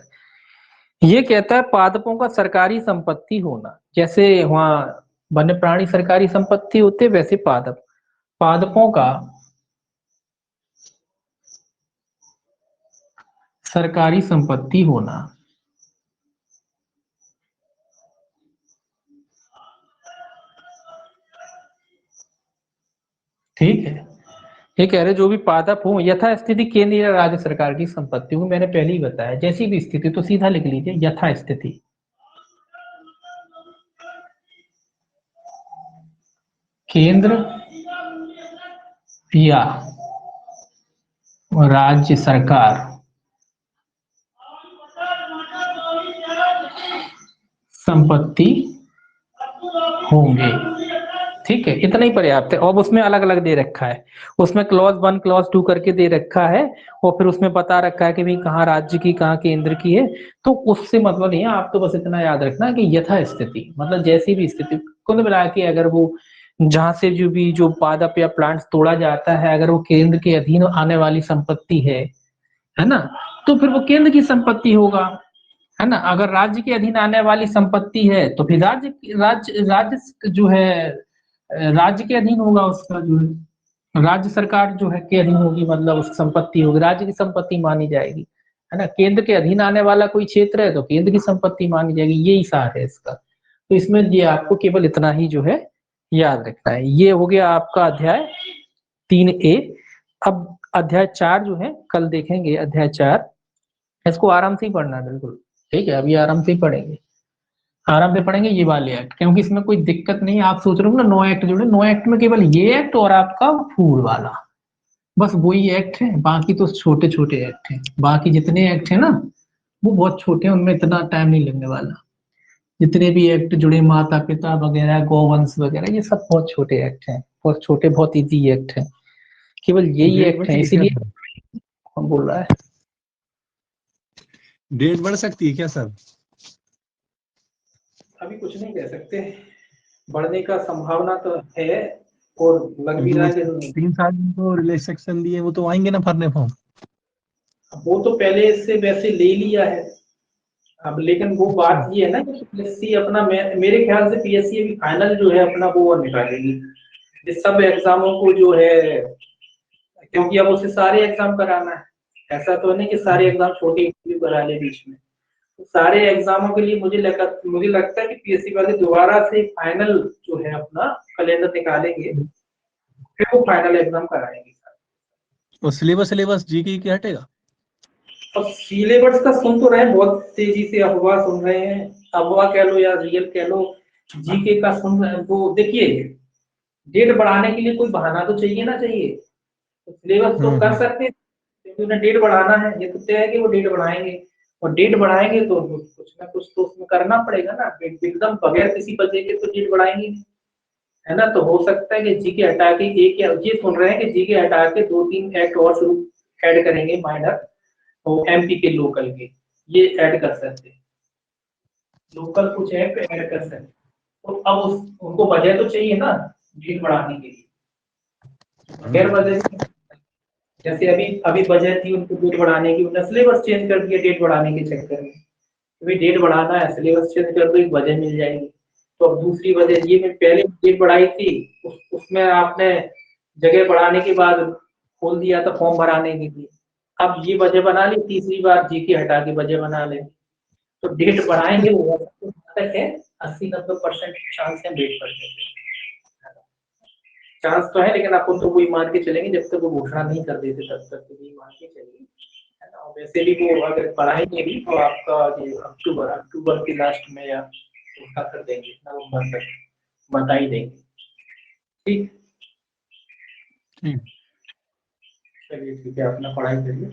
S1: ये कहता है पादपों का सरकारी संपत्ति होना। जैसे वहां वन्य प्राणी सरकारी संपत्ति होते, वैसे पादपों का सरकारी संपत्ति होना। ठीक है, ये कह रहे जो भी पादप हो यथास्थिति केंद्र या राज्य सरकार की संपत्ति हो। मैंने पहले ही बताया, जैसी भी स्थिति, तो सीधा लिख लीजिए यथास्थिति, केंद्र या राज्य सरकार संपत्ति होंगे। ठीक है, इतना ही पर्याप्त है। और उसमें अलग अलग दे रखा है, उसमें क्लॉज 1 क्लॉज 2 करके दे रखा है, और फिर उसमें बता रखा है कि भाई कहाँ राज्य की कहाँ केंद्र की है। तो उससे मतलब नहीं है, आप तो बस इतना याद रखना कि यथा स्थिति मतलब जैसी भी स्थिति, कुल मिला के अगर वो जहां से जो पादप या प्लांट्स तोड़ा जाता है, अगर वो केंद्र के अधीन आने वाली संपत्ति है ना, तो फिर वो केंद्र की संपत्ति होगा, है ना। अगर राज्य के अधीन आने वाली संपत्ति है तो फिर राज्य राज्य राज्य जो है राज्य के अधीन होगा, उसका जो है राज्य सरकार जो है के अधीन होगी, मतलब उसकी संपत्ति होगी, राज्य की संपत्ति मानी जाएगी, है ना। केंद्र के अधीन आने वाला कोई क्षेत्र है तो केंद्र की संपत्ति मानी जाएगी, यही सार है इसका। तो इसमें ये आपको केवल इतना ही जो है याद रखना है। ये हो गया आपका अध्याय 3A। अब अध्याय 4 जो है कल देखेंगे, अध्याय 4 इसको आराम से ही पढ़ना है बिल्कुल। ठीक है, अभी आराम से ही पढ़ेंगे, आराम से पढ़ेंगे ये वाले एक्ट, क्योंकि इसमें कोई दिक्कत नहीं है। आप सोच रहे हो ना 9 एक्ट जुड़े, 9 एक्ट में केवल ये एक्ट और आपका फूल वाला, बस वही एक्ट है, बाकी तो छोटे छोटे एक्ट हैं। बाकी जितने एक्ट है ना वो बहुत छोटे हैं, उनमें इतना टाइम नहीं लगने वाला। जितने भी एक्ट जुड़े, माता पिता वगैरह, गौवंश वगैरह, ये सब बहुत छोटे एक्ट हैं, बहुत छोटे, बहुत इजी एक्ट है, केवल यही
S2: डेट बढ़
S1: एक्ट है,
S2: सकती है क्या
S1: इसीलिए
S2: सर?
S1: हम बोल रहा है।
S2: डेट बढ़ सकती है क्या सर?
S1: अभी कुछ नहीं कह सकते, बढ़ने का संभावना तो है, और लग भी
S2: क्योंकि
S1: रहा
S2: वो
S1: है कि
S2: 3 साल जिनको रिलैक्सेशन दिए वो तो आएंगे ना भरने फॉर्म।
S1: वो तो पहले से वैसे ले लिया है। अब लेकिन वो
S2: अच्छा।
S1: बात ये है ना कि पीएससी अपना, मेरे ख्याल से पीएससी अभी फाइनल जो है अपना वो और निकालेगी, इस सब एग्जामों को जो है, क्योंकि अब उसे सारे एग्जाम कराना है। ऐसा तो नहीं कि सारे एग्जाम छोटे इंटरव्यू करा ले बीच में, तो सारे एग्जामों के लिए मुझे लगता है कि पीएससी वाले दोबारा से फाइनल जो है अपना कैलेंडर निकालेंगे, फिर वो फाइनल एग्जाम कराएंगे।
S2: और सिलेबस सिलेबस जीके क्या हटेगा?
S1: अब सिलेबस का सुन तो रहे हैं, बहुत तेजी से अफवाह सुन रहे हैं, अफवाह कह लो या रियल कह लो, जीके का सुन रहे हैं। वो देखिए, डेट बढ़ाने के लिए कोई बहाना तो चाहिए ना, चाहिए तो सिलेबस तो कर
S2: हम्म।
S1: सकते हैं, क्योंकि उन्हें डेट बढ़ाना है, ये तो तय है कि वो डेट बढ़ाएंगे, और डेट बढ़ाएंगे तो कुछ ना कुछ तो उसमें करना पड़ेगा ना, एकदम बगैर किसी वजह के तो डेट बढ़ाएंगे नहीं, है ना। तो हो सकता है कि जीके हटा के एक या ये सुन रहे हैं कि जीके हटा के 2-3 एक्ट और शुरू ऐड करेंगे माइनर, तो एमपी के लोकल के ये ऐड कर सकते हैं, लोकल कुछ एक्ट ऐड कर सकते हैं। तो अब उनको वजह तो चाहिए ना डेट बढ़ाने के लिए, बगैर वजह जैसे अभी अभी वजह थी उनको डेट बढ़ाने की, उन्होंने सिलेबस चेंज कर दिया डेट बढ़ाने के चक्कर में। अभी डेट बढ़ाना है, सिलेबस चेंज कर दो, एक वजह मिल जाएगी। तो अब दूसरी वजह ये, मैं पहले डेट बढ़ाई थी उसमें आपने जगह बढ़ाने के बाद खोल दिया था फॉर्म भराने के लिए, अब ये वजह बना ली, तीसरी बार जीके हटा के वजह बना ले, तो डेट बढ़ाएंगे वो तक है 80-90% चांस है डेट बढ़ने, चांस तो है, लेकिन अपन तो वही मान के चलेंगे जब तक वो घोषणा नहीं कर देते तब तक तो यही मान के चलिए, है ना। वैसे भी वो अगर पढ़ाएंगे भी तो आपका ये अक्टूबर के लास्ट में या उसका कर देंगे, नवंबर तक बता ही देंगे। ठीक,
S2: ठीक।
S1: चलिए ठीक है, अपना पढ़ाई करिए।